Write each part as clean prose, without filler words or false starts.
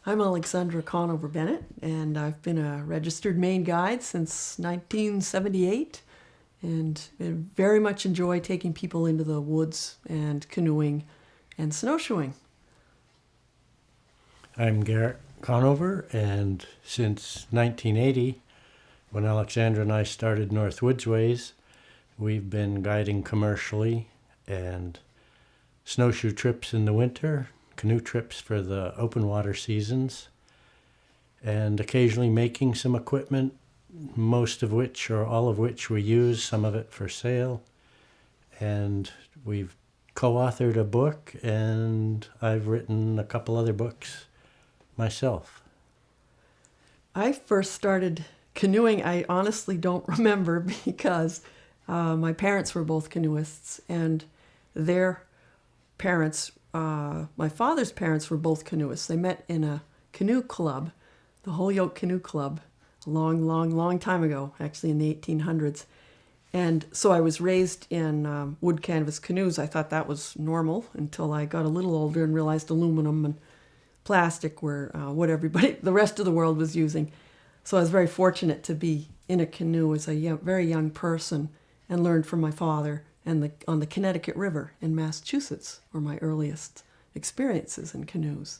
I'm Alexandra Conover Bennett, and I've been a registered Maine guide since 1978, and I very much enjoy taking people into the woods and canoeing and snowshoeing. I'm Garrett Conover, and since 1980, when Alexandra and I started North Woodsways, we've been guiding commercially and snowshoe trips in the winter, canoe trips for the open water seasons, and occasionally making some equipment, most of which or all of which we use, some of it for sale. And we've co-authored a book, and I've written a couple other books myself. I first started canoeing, I honestly don't remember because my parents were both canoeists, and their parents, my father's parents were both canoeists. They met in a canoe club, the Holyoke Canoe Club, a long time ago, actually in the 1800s. And so I was raised in wood canvas canoes. I thought that was normal until I got a little older and realized aluminum and plastic were what the rest of the world was using. So I was very fortunate to be in a canoe as a very young person and learned from my father and on the Connecticut River in Massachusetts were my earliest experiences in canoes.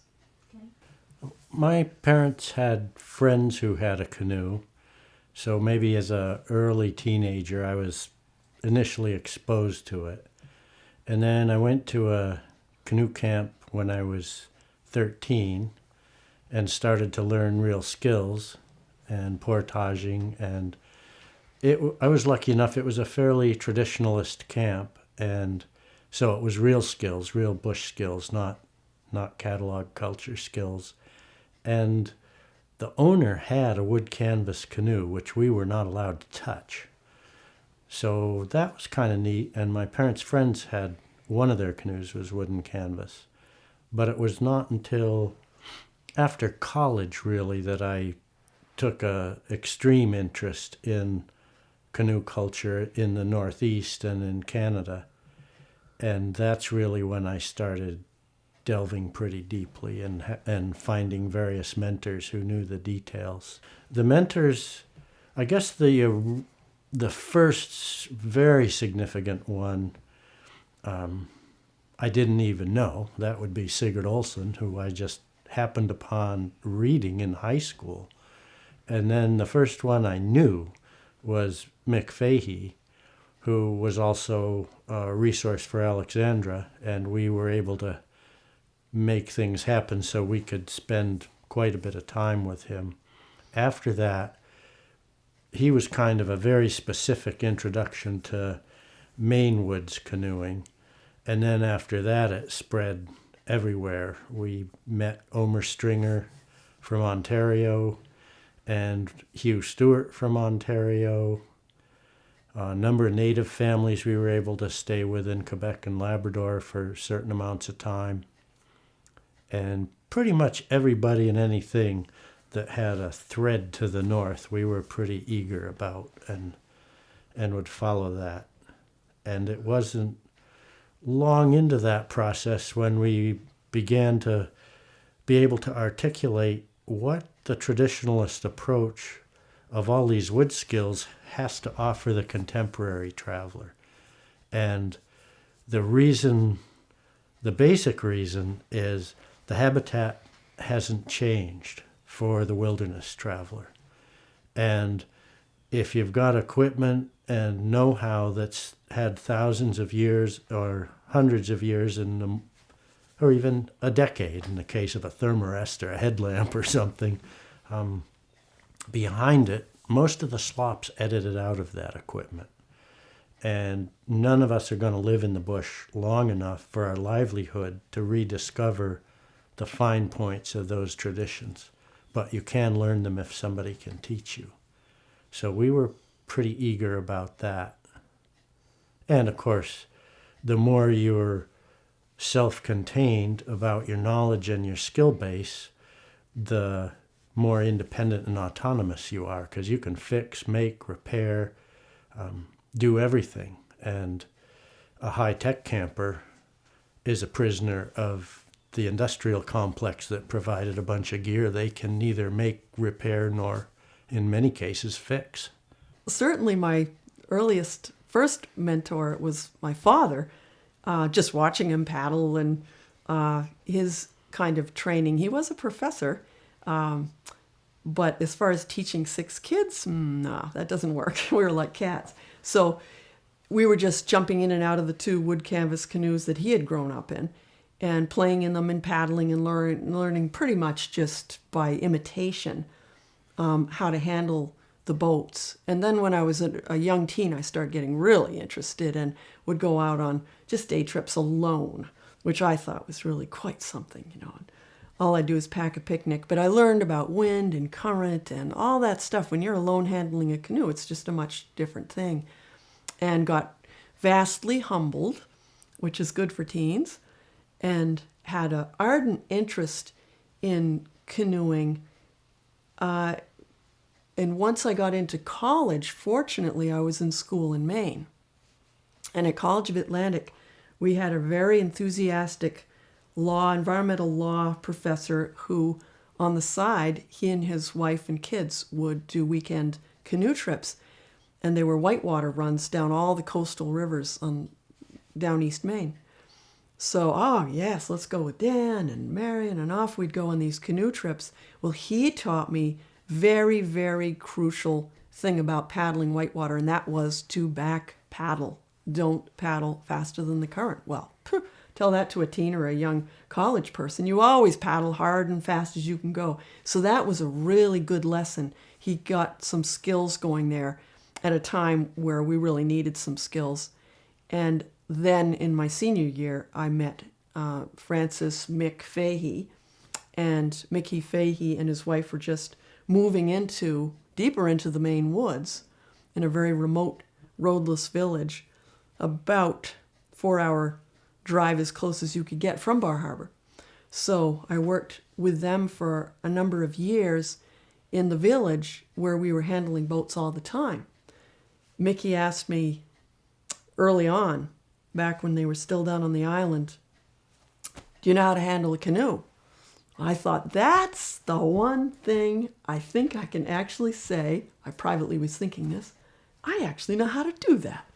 My parents had friends who had a canoe, so maybe as an early teenager I was initially exposed to it. And then I went to a canoe camp when I was 13 and started to learn real skills and portaging, and I was lucky enough, it was a fairly traditionalist camp, and so it was real skills, real bush skills, not catalog culture skills. And the owner had a wood canvas canoe, which we were not allowed to touch. So that was kind of neat, and my parents' friends had one of their canoes was wooden canvas. But it was not until after college, really, that I took a extreme interest in canoe culture in the Northeast and in Canada. And that's really when I started delving pretty deeply and finding various mentors who knew the details. The mentors, I guess the first very significant one, I didn't even know. That would be Sigurd Olsen, who I just happened upon reading in high school. And then the first one I knew was Mick Fahey, who was also a resource for Alexandra, and we were able to make things happen so we could spend quite a bit of time with him. After that, he was kind of a very specific introduction to Maine woods canoeing. And then after that, it spread everywhere. We met Omer Stringer from Ontario and Hugh Stewart from Ontario. A number of native families we were able to stay with in Quebec and Labrador for certain amounts of time. And pretty much everybody and anything that had a thread to the north, we were pretty eager about and would follow that. And it wasn't long into that process when we began to be able to articulate what the traditionalist approach of all these wood skills has to offer the contemporary traveler. And the basic reason is the habitat hasn't changed for the wilderness traveler. And if you've got equipment and know-how that's had thousands of years or hundreds of years or even a decade in the case of a thermarest or a headlamp or something, behind it, most of the slop's edited out of that equipment. And none of us are going to live in the bush long enough for our livelihood to rediscover the fine points of those traditions. But you can learn them if somebody can teach you. So we were pretty eager about that. And of course, the more you're self-contained about your knowledge and your skill base, the more independent and autonomous you are, because you can fix, make, repair, do everything. And a high-tech camper is a prisoner of the industrial complex that provided a bunch of gear they can neither make, repair, nor, in many cases, fix. Certainly my first mentor was my father. Just watching him paddle and his kind of training. He was a professor, but as far as teaching 6 kids, no, that doesn't work. We were like cats. So we were just jumping in and out of the 2 wood canvas canoes that he had grown up in and playing in them and paddling and learning pretty much just by imitation how to handle the boats. And then when I was a young teen, I started getting really interested and would go out on just day trips alone, which I thought was really quite something, And all I do is pack a picnic. But I learned about wind and current and all that stuff. When you're alone handling a canoe, it's just a much different thing. And got vastly humbled, which is good for teens, and had an ardent interest in canoeing. And once I got into college, fortunately, I was in school in Maine. And at College of Atlantic, we had a very enthusiastic environmental law professor who, on the side, he and his wife and kids would do weekend canoe trips. And they were whitewater runs down all the coastal rivers down East Maine. So, yes, let's go with Dan and Marion, and off we'd go on these canoe trips. Well, he taught me very, very crucial thing about paddling whitewater, and that was to back paddle. Don't paddle faster than the current. Well, tell that to a teen or a young college person. You always paddle hard and fast as you can go. So that was a really good lesson. He got some skills going there at a time where we really needed some skills. And then in my senior year, I met Francis Mick Fahey. And Mickey Fahey and his wife were just moving deeper into the Maine woods in a very remote, roadless village, about 4-hour drive as close as you could get from Bar Harbor. So I worked with them for a number of years in the village where we were handling boats all the time. Mickey asked me early on, back when they were still down on the island, do you know how to handle a canoe? I thought, that's the one thing I think I can actually say, I privately was thinking this, I actually know how to do that.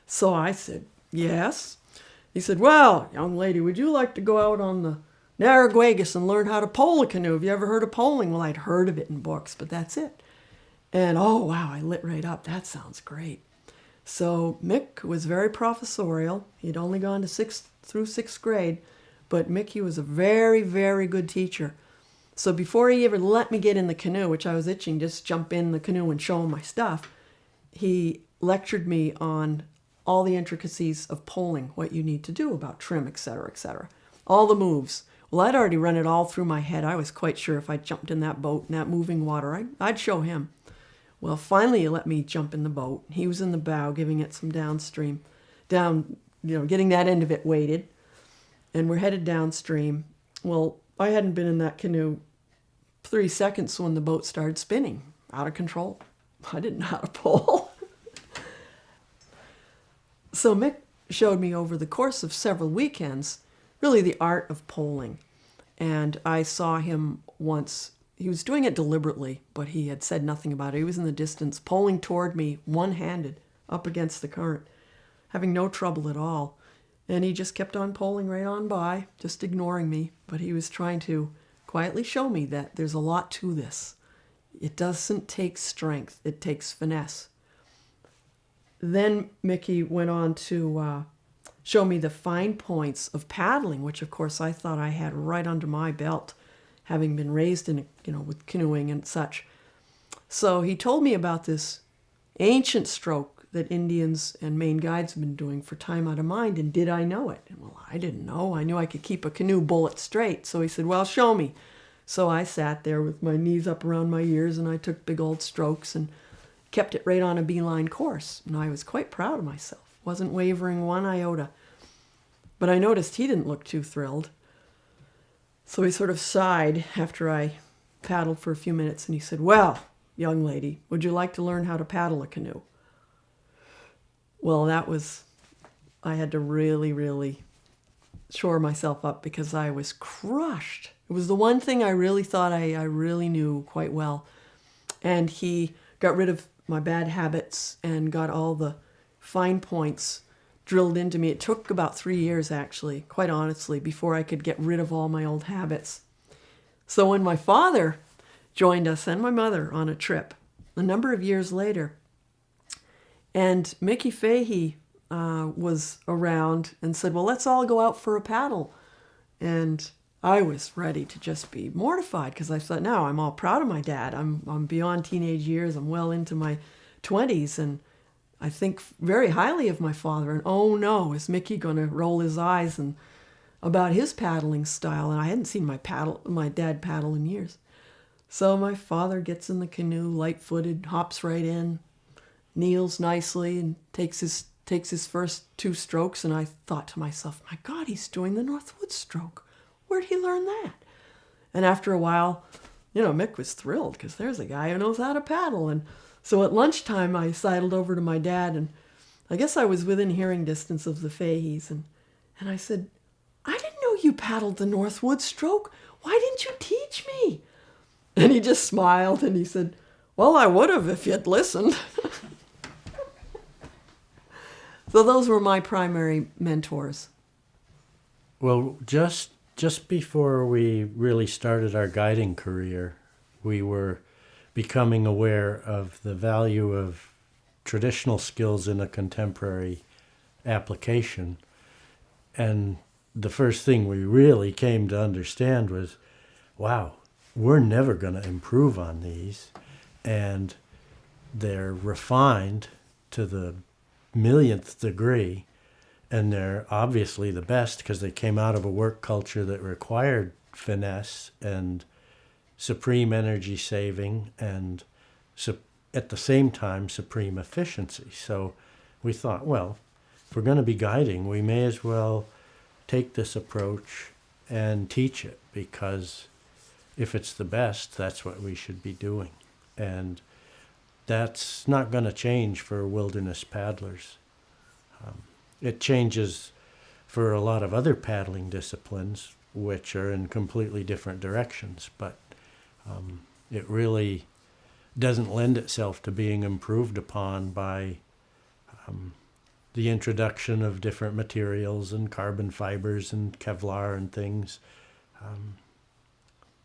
So I said, yes. He said, well, young lady, would you like to go out on the Narraguagus and learn how to pole a canoe? Have you ever heard of poling? Well, I'd heard of it in books, but that's it. And oh, wow, I lit right up. That sounds great. So Mick was very professorial. He'd only gone to 6th through 6th grade, but Mickey was a very, very good teacher. So before he ever let me get in the canoe, which I was itching, just jump in the canoe and show him my stuff, he lectured me on all the intricacies of poling, what you need to do about trim, etc., all the moves. Well, I'd already run it all through my head. I was quite sure if I jumped in that boat in that moving water, I'd show him. Well, finally he let me jump in the boat. He was in the bow giving it some getting that end of it weighted. And we're headed downstream. Well, I hadn't been in that canoe 3 seconds when the boat started spinning, out of control. I didn't know how to pole. So Mick showed me over the course of several weekends really the art of poling. And I saw him once. He was doing it deliberately, but he had said nothing about it. He was in the distance, poling toward me, one-handed, up against the current, having no trouble at all. And he just kept on poling right on by, just ignoring me. But he was trying to quietly show me that there's a lot to this. It doesn't take strength, it takes finesse. Then Mickey went on to show me the fine points of paddling, which of course I thought I had right under my belt, having been raised in, with canoeing and such. So he told me about this ancient stroke that Indians and Maine guides have been doing for time out of mind, and did I know it? And well, I didn't know. I knew I could keep a canoe bullet straight. So he said, well, show me. So I sat there with my knees up around my ears, and I took big old strokes and kept it right on a beeline course. And I was quite proud of myself. Wasn't wavering one iota. But I noticed he didn't look too thrilled. So he sort of sighed after I paddled for a few minutes, and he said, well, young lady, would you like to learn how to paddle a canoe? Well, I had to really, really shore myself up because I was crushed. It was the one thing I really thought I really knew quite well. And he got rid of my bad habits and got all the fine points drilled into me. It took about 3 years, actually, quite honestly, before I could get rid of all my old habits. So when my father joined us and my mother on a trip a number of years later, and Mickey Fahey was around and said, well, let's all go out for a paddle. And I was ready to just be mortified because I thought, no, I'm all proud of my dad. I'm beyond teenage years. I'm well into my 20s, and I think very highly of my father. And oh no, is Mickey going to roll his eyes and about his paddling style? And I hadn't seen my dad paddle in years. So my father gets in the canoe, light-footed, hops right in, kneels nicely, and takes his first 2 strokes. And I thought to myself, my God, he's doing the Northwood stroke. Where'd he learn that? And after a while, Mick was thrilled because there's a guy who knows how to paddle. And so at lunchtime, I sidled over to my dad, and I guess I was within hearing distance of the Faheys. And I said, I didn't know you paddled the Northwood stroke. Why didn't you teach me? And he just smiled and he said, well, I would have if you'd listened. So those were my primary mentors. Well, just before we really started our guiding career, we were becoming aware of the value of traditional skills in a contemporary application. And the first thing we really came to understand was, wow, we're never going to improve on these. And they're refined to the millionth degree. And they're obviously the best because they came out of a work culture that required finesse and supreme energy saving and at the same time supreme efficiency. So we thought, well, if we're going to be guiding, we may as well take this approach and teach it, because if it's the best, that's what we should be doing. And that's not going to change for wilderness paddlers. It changes for a lot of other paddling disciplines, which are in completely different directions, but it really doesn't lend itself to being improved upon by the introduction of different materials and carbon fibers and Kevlar and things.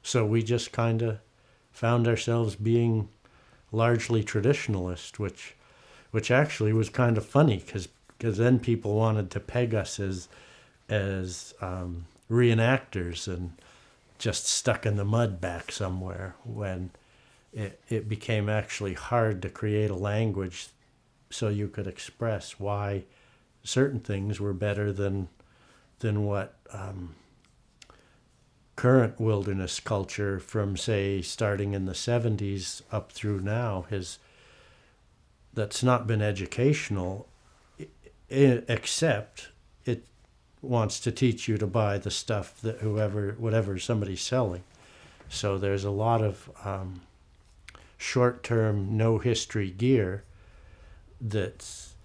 So we just kind of found ourselves being largely traditionalist, which actually was kind of funny because then people wanted to peg us as reenactors and just stuck in the mud back somewhere, when it became actually hard to create a language so you could express why certain things were better than what current wilderness culture from, say, starting in the 70s up through now that's not been educational, except it wants to teach you to buy the stuff that whatever somebody's selling. So there's a lot of short-term, no-history gear that's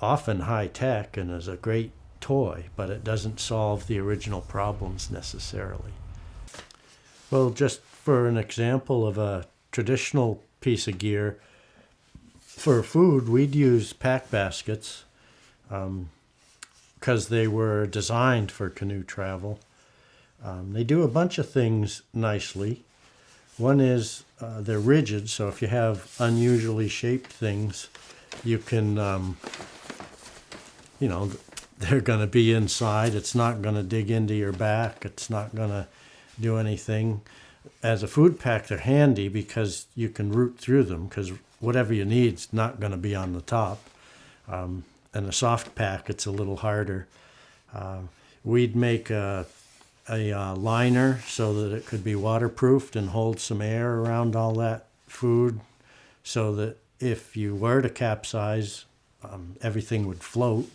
often high-tech and is a great toy, but it doesn't solve the original problems necessarily. Well, just for an example of a traditional piece of gear, for food, we'd use pack baskets because they were designed for canoe travel. They do a bunch of things nicely. One is they're rigid, so if you have unusually shaped things, you can, they're going to be inside. It's not going to dig into your back. It's not going to do anything. As a food pack, they're handy because you can root through them, because whatever you need is not going to be on the top. And a soft pack, it's a little harder. We'd make a liner so that it could be waterproofed and hold some air around all that food, so that if you were to capsize, everything would float.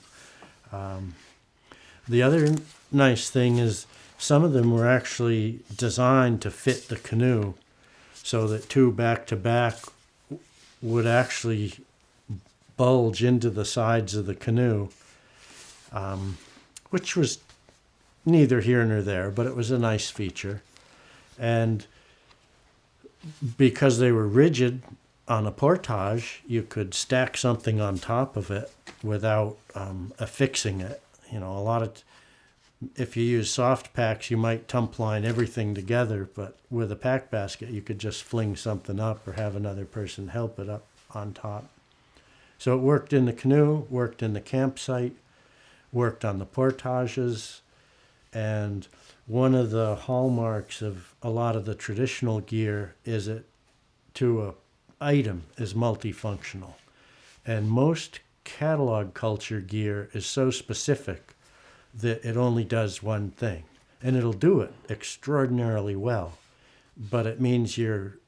The other nice thing is some of them were actually designed to fit the canoe, so that 2 back-to-back would actually bulge into the sides of the canoe, which was neither here nor there, but it was a nice feature. And because they were rigid on a portage, you could stack something on top of it without affixing it. You know, if you use soft packs, you might tump line everything together, but with a pack basket, you could just fling something up or have another person help it up on top. So it worked in the canoe, worked in the campsite, worked on the portages, and one of the hallmarks of a lot of the traditional gear is it to a item is multifunctional. And most catalog culture gear is so specific that it only does one thing. And it'll do it extraordinarily well. But it means you're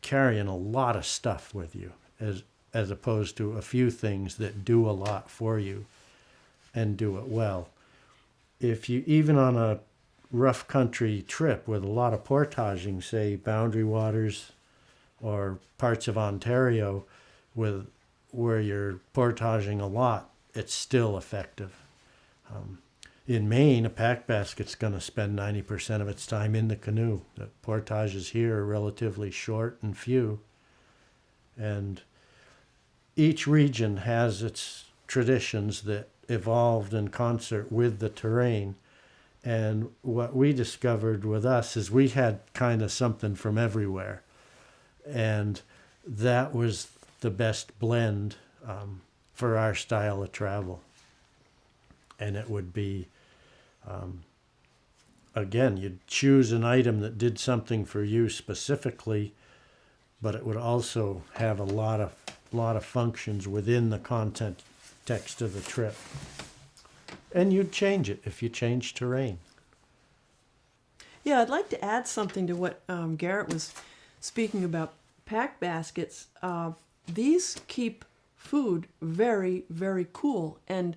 carrying a lot of stuff with you as opposed to a few things that do a lot for you and do it well. If you, even on a rough country trip with a lot of portaging, say Boundary Waters or parts of Ontario where you're portaging a lot, it's still effective. In Maine, a pack basket's going to spend 90% of its time in the canoe. The portages here are relatively short and few. And each region has its traditions that evolved in concert with the terrain. And what we discovered with us is we had kind of something from everywhere. And that was the best blend for our style of travel. And it would be, again, you'd choose an item that did something for you specifically, but it would also have a lot of functions within the context of the trip. And you'd change it if you changed terrain. Yeah, I'd like to add something to what Garrett was speaking about. Pack baskets, these keep food very, very cool. And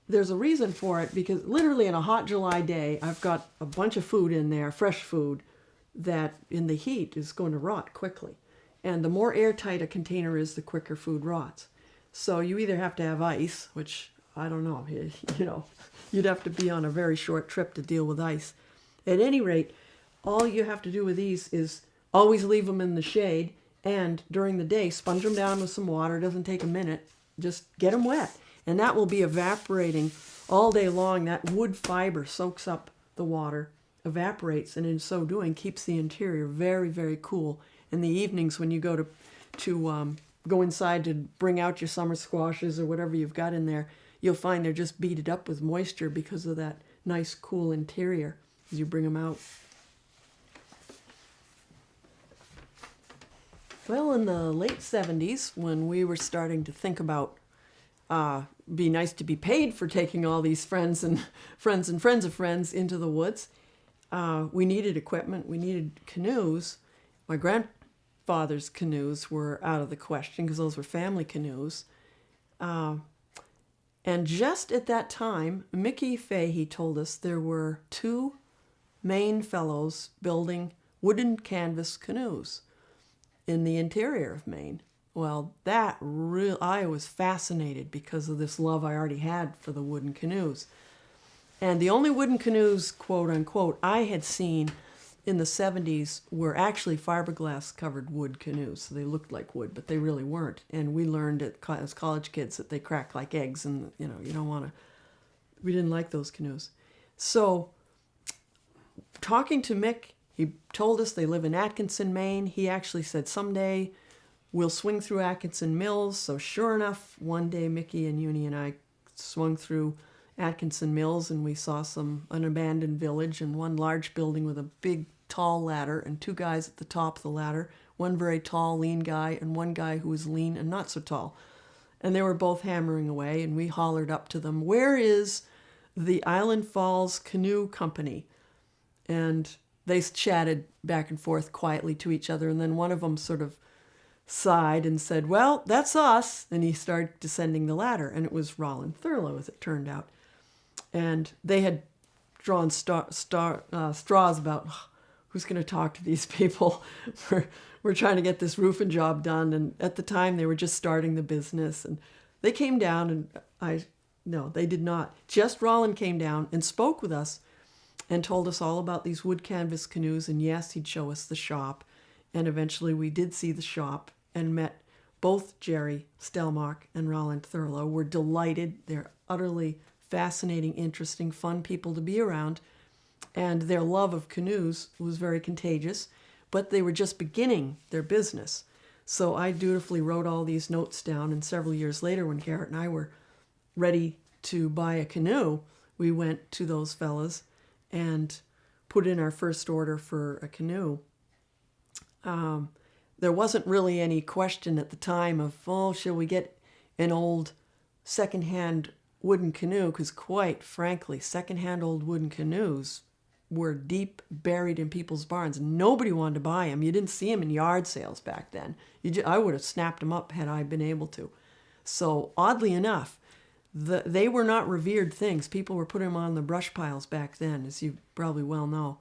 there's a reason for it, because literally on a hot July day, I've got a bunch of food in there, fresh food, that in the heat is going to rot quickly. And the more airtight a container is, the quicker food rots. So you either have to have ice, which I don't know, you know, you'd have to be on a very short trip to deal with ice. At any rate, all you have to do with these is always leave them in the shade, and during the day, sponge them down with some water. It doesn't take a minute. Just get them wet. And that will be evaporating all day long. That wood fiber soaks up the water, evaporates, and in so doing keeps the interior very, very cool. In the evenings when you go to go inside to bring out your summer squashes or whatever you've got in there, you'll find they're just beaded up with moisture because of that nice, cool interior as you bring them out. Well, in the late 70s, when we were starting to think about be nice to be paid for taking all these friends and friends of friends into the woods, we needed equipment. We needed canoes. My grandfather's canoes were out of the question because those were family canoes. And just at that time, Mickey Fahey told us there were 2 Maine fellows building wooden canvas canoes in the interior of Maine. Well, I was fascinated because of this love I already had for the wooden canoes. And the only wooden canoes, quote unquote, I had seen in the 70s were actually fiberglass covered wood canoes. So they looked like wood, but they really weren't. And we learned as college kids that they crack like eggs, and you don't want to, we didn't like those canoes. So talking to Mick, he told us they live in Atkinson, Maine. He actually said someday we'll swing through Atkinson Mills. So sure enough, one day Mickey and Uni and I swung through Atkinson Mills, and we saw an abandoned village and one large building with a big tall ladder and 2 guys at the top of the ladder, one very tall, lean guy and one guy who was lean and not so tall. And they were both hammering away, and we hollered up to them, "Where is the Island Falls Canoe Company?" And they chatted back and forth quietly to each other, and then one of them sort of sighed and said, "Well, that's us." And he started descending the ladder, and it was Roland Thurlow, as it turned out. And they had drawn straws about who's going to talk to these people. We're trying to get this roofing job done, and at the time they were just starting the business. And they came down, and I No, they did not. Just Roland came down and spoke with us and told us all about these wood canvas canoes. And yes, he'd show us the shop. And eventually we did see the shop and met both Jerry Stelmach and Roland Thurlow. We're delighted. They're utterly fascinating, interesting, fun people to be around. And their love of canoes was very contagious. But they were just beginning their business. So I dutifully wrote all these notes down. And several years later, when Garrett and I were ready to buy a canoe, we went to those fellas and put in our first order for a canoe. There wasn't really any question at the time of, oh, shall we get an old secondhand wooden canoe? Because quite frankly, secondhand old wooden canoes were deep buried in people's barns. Nobody wanted to buy them. You didn't see them in yard sales back then. I would have snapped them up had I been able to. So oddly enough, they were not revered things. People were putting them on the brush piles back then, as you probably well know.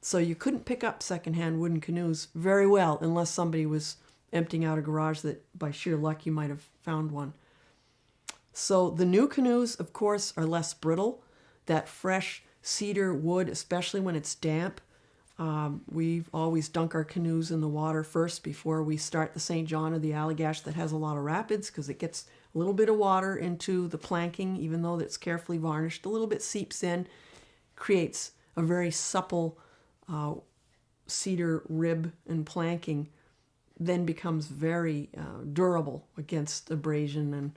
So you couldn't pick up secondhand wooden canoes very well unless somebody was emptying out a garage that by sheer luck you might have found one. So the new canoes, of course, are less brittle. That fresh cedar wood, especially when it's damp. We always dunk our canoes in the water first before we start the St. John or the Allagash that has a lot of rapids, because it gets a little bit of water into the planking, even though it's carefully varnished. A little bit seeps in, creates a very supple cedar rib and planking, then becomes very durable against abrasion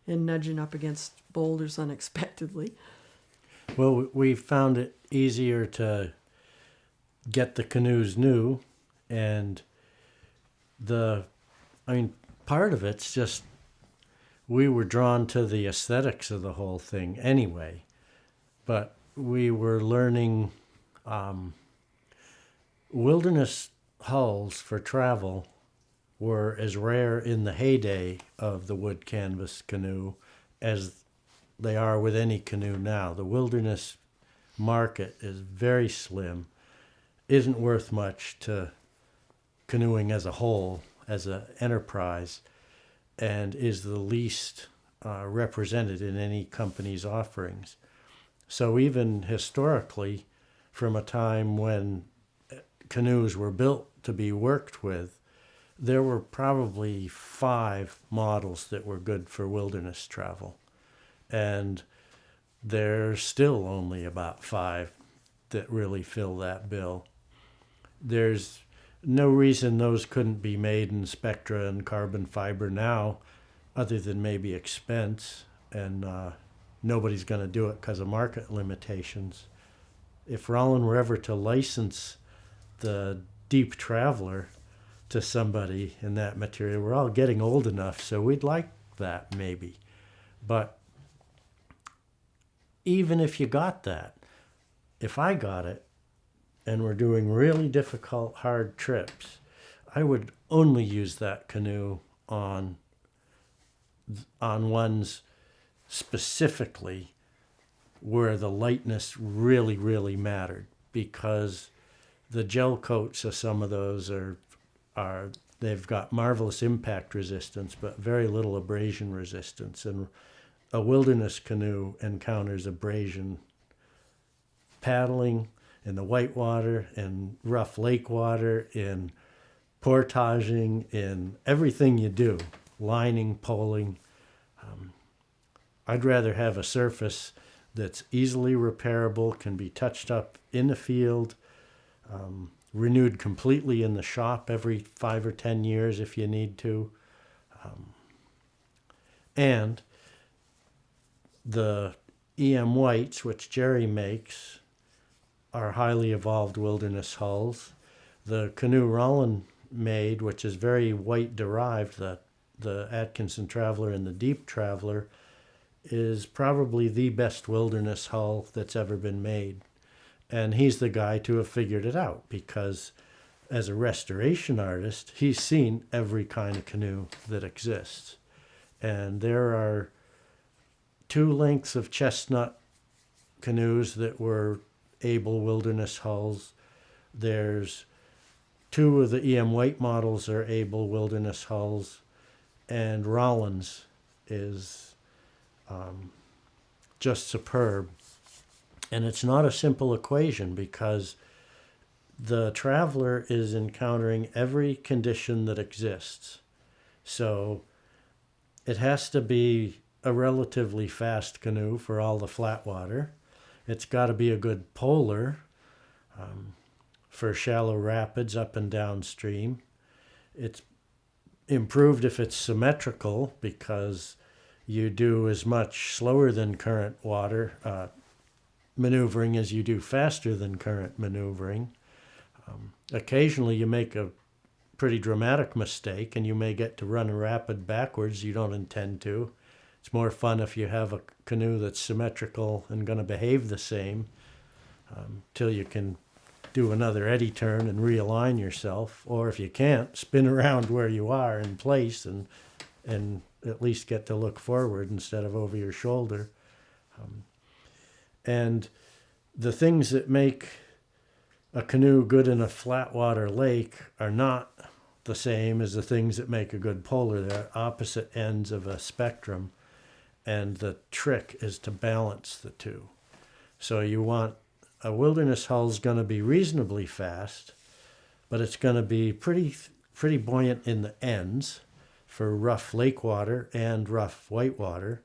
and nudging up against boulders unexpectedly. Well, we found it easier to get the canoes new, and part of it's just we were drawn to the aesthetics of the whole thing anyway, but we were learning wilderness hulls for travel were as rare in the heyday of the wood canvas canoe as they are with any canoe now. The wilderness market is very slim, isn't worth much to canoeing as a whole, as an enterprise, and is the least represented in any company's offerings. So even historically, from a time when canoes were built to be worked with, there were probably 5 models that were good for wilderness travel. And there's still only about 5 that really fill that bill. There's no reason those couldn't be made in Spectra and carbon fiber now, other than maybe expense, and nobody's going to do it because of market limitations. If Rollin were ever to license the Deep Traveler to somebody in that material, we're all getting old enough, so we'd like that maybe. But even if you got that, if I got it and we're doing really difficult, hard trips, I would only use that canoe on ones specifically where the lightness really, really mattered, because the gel coats of some of those are they've got marvelous impact resistance, but very little abrasion resistance. And a wilderness canoe encounters abrasion paddling in the whitewater, in rough lake water, in portaging, in everything you do, lining, poling. I'd rather have a surface that's easily repairable, can be touched up in the field, renewed completely in the shop every 5 or 10 years if you need to. And the EM whites, which Jerry makes, are highly evolved wilderness hulls. The canoe Rollin made, which is very white derived, the Atkinson Traveler and the Deep Traveler, is probably the best wilderness hull that's ever been made. And he's the guy to have figured it out, because as a restoration artist, he's seen every kind of canoe that exists. And there are 2 lengths of chestnut canoes that were able wilderness hulls. There's 2 of the EM White models are able wilderness hulls, and Rollins is just superb. And it's not a simple equation because the traveler is encountering every condition that exists. So it has to be a relatively fast canoe for all the flat water. It's got to be a good polar for shallow rapids up and downstream. It's improved if it's symmetrical because you do as much slower than current water maneuvering as you do faster than current maneuvering. Occasionally you make a pretty dramatic mistake and you may get to run a rapid backwards. You don't intend to. It's more fun if you have a canoe that's symmetrical and going to behave the same till you can do another eddy turn and realign yourself. Or if you can't, spin around where you are in place and at least get to look forward instead of over your shoulder. And the things that make a canoe good in a flat water lake are not the same as the things that make a good polar. They're opposite ends of a spectrum, and the trick is to balance the two. So you want a wilderness hull is going to be reasonably fast, but it's going to be pretty buoyant in the ends for rough lake water and rough white water.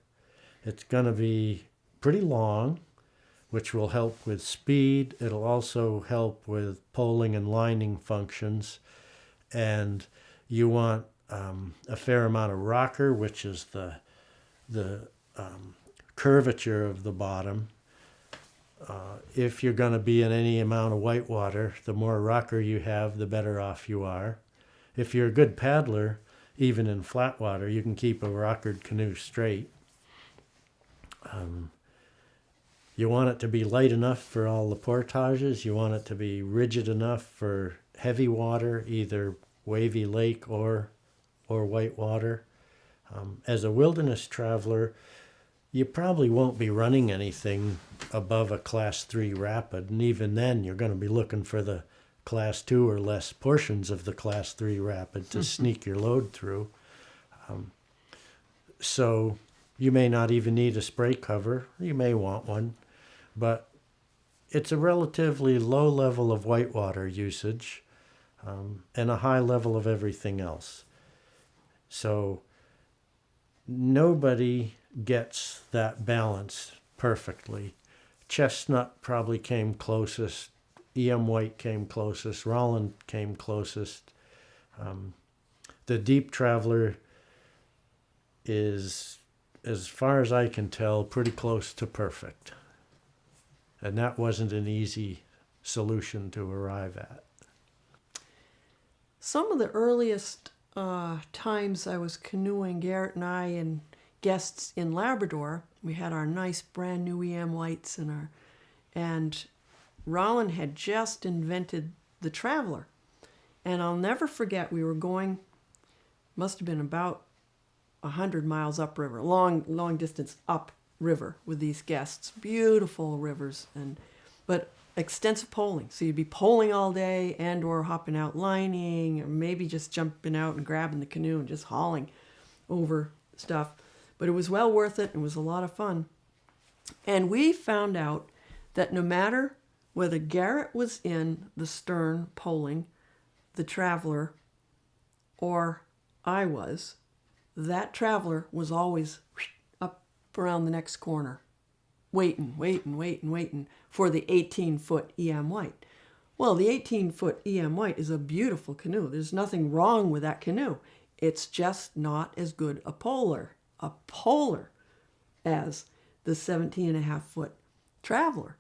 It's going to be pretty long, which will help with speed. It'll also help with poling and lining functions. And you want a fair amount of rocker, which is the curvature of the bottom. If you're going to be in any amount of white water, the more rocker you have, the better off you are. If you're a good paddler, even in flat water, you can keep a rockered canoe straight. You want it to be light enough for all the portages. You want it to be rigid enough for heavy water, either wavy lake or white water. As a wilderness traveler, you probably won't be running anything above a class 3 rapid, and even then you're going to be looking for the class 2 or less portions of the class 3 rapid to sneak your load through. So you may not even need a spray cover. You may want one, but it's a relatively low level of whitewater usage and a high level of everything else. So nobody gets that balance perfectly. Chestnut probably came closest. E.M. White came closest. Roland came closest. The Deep Traveler is, as far as I can tell, pretty close to perfect. And that wasn't an easy solution to arrive at. Some of the earliest times I was canoeing, Garrett and I and guests in Labrador, we had our nice brand new E.M. Whites and Roland had just invented the Traveler. And I'll never forget, we were going, must have been about 100 miles upriver, long distance upriver with these guests. Beautiful rivers, but extensive poling. So you'd be poling all day and or hopping out lining, or maybe just jumping out and grabbing the canoe and just hauling over stuff. But it was well worth it. It was a lot of fun. And we found out that no matter whether Garrett was in the stern poling the Traveler or I was, that Traveler was always up around the next corner, waiting for the 18-foot E.M. White. Well, the 18-foot E.M. White is a beautiful canoe. There's nothing wrong with that canoe. It's just not as good a polar as the 17.5-foot Traveler.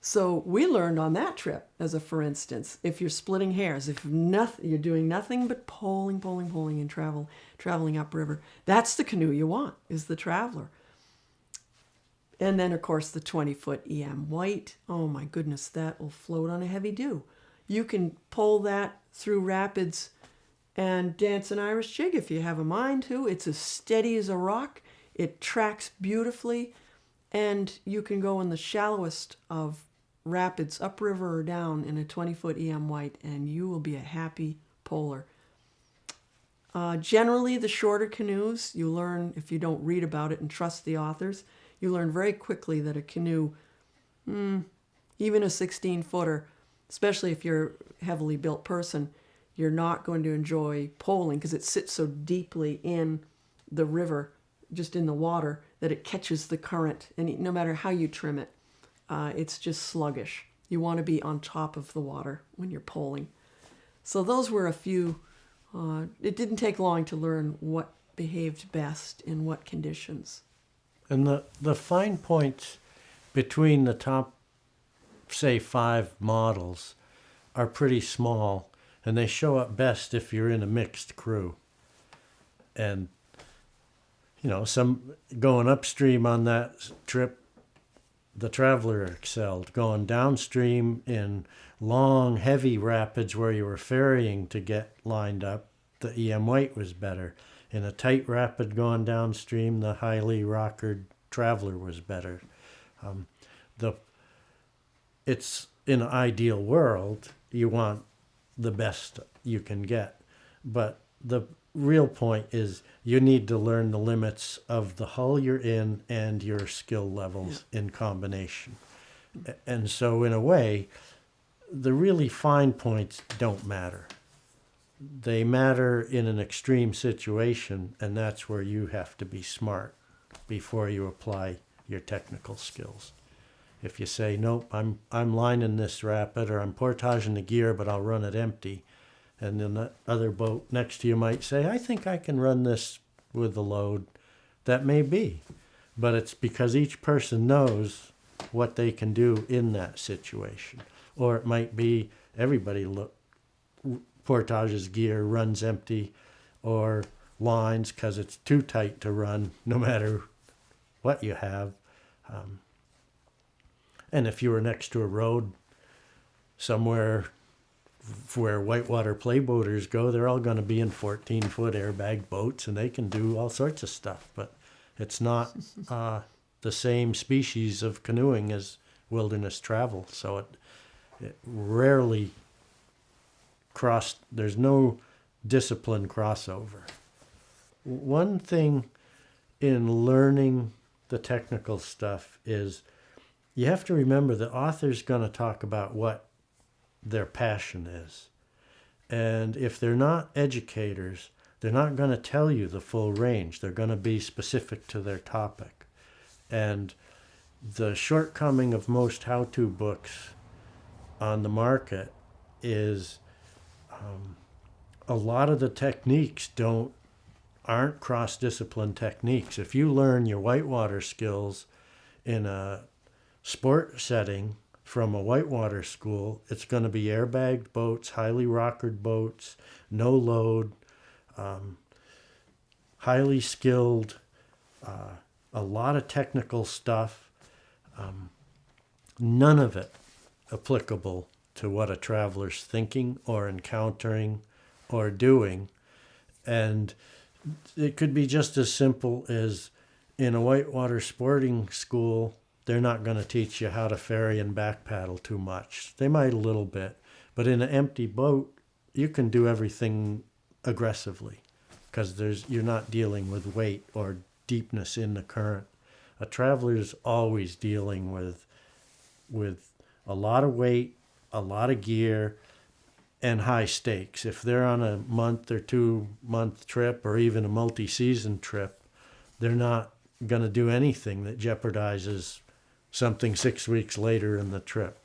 So we learned on that trip, as a for instance, if you're splitting hairs, if you're doing nothing but poling and traveling upriver, that's the canoe you want, is the Traveler. And then, of course, the 20-foot E.M. White. Oh, my goodness, that will float on a heavy dew. You can pull that through rapids and dance an Irish jig if you have a mind to. It's as steady as a rock. It tracks beautifully. And you can go in the shallowest of rapids, upriver or down, in a 20-foot E.M. White, and you will be a happy polar. Generally, the shorter canoes, you learn, if you don't read about it and trust the authors, You learn very quickly that a canoe, even a 16-footer, especially if you're a heavily built person, you're not going to enjoy poling because it sits so deeply in the river, just in the water, that it catches the current. And no matter how you trim it, it's just sluggish. You want to be on top of the water when you're poling. So those were a few. It didn't take long to learn what behaved best in what conditions. And the fine points between the top, say, 5 models are pretty small, and they show up best if you're in a mixed crew. And, some going upstream on that trip, the Traveler excelled. Going downstream in long, heavy rapids where you were ferrying to get lined up, the EM White was better. In a tight rapid going downstream, the highly rockered Traveler was better. It's in an ideal world, you want the best you can get. But the real point is you need to learn the limits of the hull you're in and your skill levels in combination. And so in a way, the really fine points don't matter. They matter in an extreme situation, and that's where you have to be smart before you apply your technical skills. If you say, nope, I'm lining this rapid, or I'm portaging the gear, but I'll run it empty, and then the other boat next to you might say, I think I can run this with the load. That may be, but it's because each person knows what they can do in that situation. Or it might be everybody portages gear, runs empty, or lines because it's too tight to run no matter what you have. And if you were next to a road somewhere where whitewater playboaters go, they're all going to be in 14-foot airbag boats, and they can do all sorts of stuff. But it's not the same species of canoeing as wilderness travel. So it rarely there's no discipline crossover. One thing in learning the technical stuff is you have to remember the author's going to talk about what their passion is. And if they're not educators, they're not going to tell you the full range. They're going to be specific to their topic. And the shortcoming of most how-to books on the market is a lot of the techniques aren't cross-discipline techniques. If you learn your whitewater skills in a sport setting from a whitewater school, it's going to be airbagged boats, highly rockered boats, no load, highly skilled, a lot of technical stuff, none of it applicable to what a traveler's thinking or encountering or doing. And it could be just as simple as in a whitewater sporting school, they're not going to teach you how to ferry and back paddle too much. They might a little bit, but in an empty boat, you can do everything aggressively because you're not dealing with weight or deepness in the current. A traveler's always dealing with a lot of weight, a lot of gear, and high stakes. If they're on a month or 2-month trip or even a multi-season trip, they're not going to do anything that jeopardizes something 6 weeks later in the trip.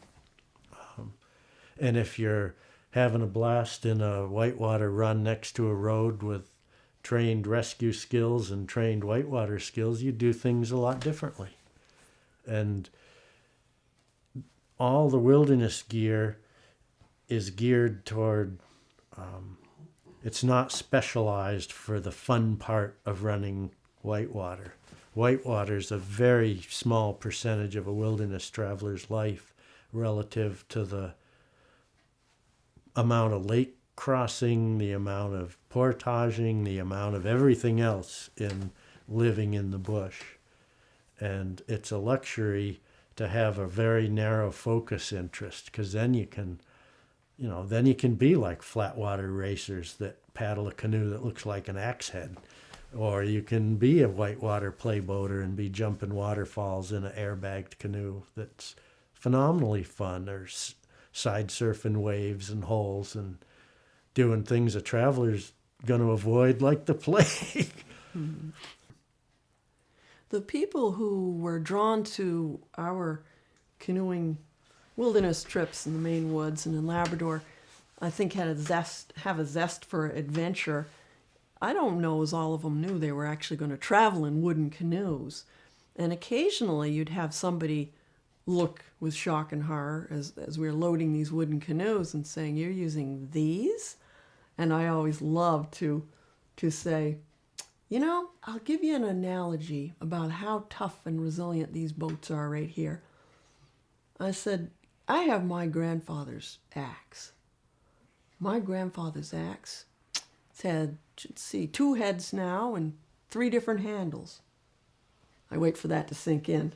And if you're having a blast in a whitewater run next to a road with trained rescue skills and trained whitewater skills, you do things a lot differently. And all the wilderness gear is geared toward, it's not specialized for the fun part of running whitewater. Whitewater is a very small percentage of a wilderness traveler's life relative to the amount of lake crossing, the amount of portaging, the amount of everything else in living in the bush. And it's a luxury to have a very narrow focus interest, because then you can be like flatwater racers that paddle a canoe that looks like an axe head. Or you can be a whitewater playboater and be jumping waterfalls in an airbagged canoe that's phenomenally fun, or side surfing waves and holes and doing things a traveler's going to avoid like the plague. Hmm. The people who were drawn to our canoeing wilderness trips in the Maine woods and in Labrador, I think have a zest for adventure. I don't know as all of them knew they were actually going to travel in wooden canoes. And occasionally you'd have somebody look with shock and horror as we were loading these wooden canoes and saying, "You're using these?" And I always loved to say, I'll give you an analogy about how tough and resilient these boats are right here. I said, I have my grandfather's axe. My grandfather's axe, it's had, let's see, 2 heads now and 3 different handles. I wait for that to sink in.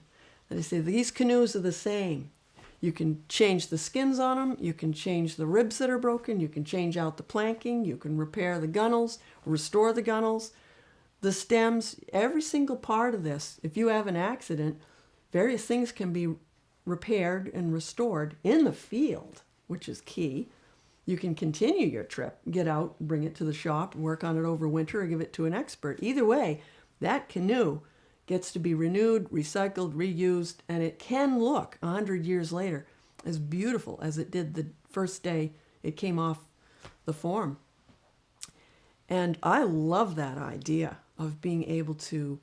And I say, these canoes are the same. You can change the skins on them. You can change the ribs that are broken. You can change out the planking. You can repair the gunnels, restore the gunnels, the stems, every single part of this. If you have an accident, various things can be repaired and restored in the field, which is key. You can continue your trip, get out, bring it to the shop, work on it over winter, or give it to an expert. Either way, that canoe gets to be renewed, recycled, reused, and it can look 100 years later as beautiful as it did the first day it came off the form. And I love that idea of being able to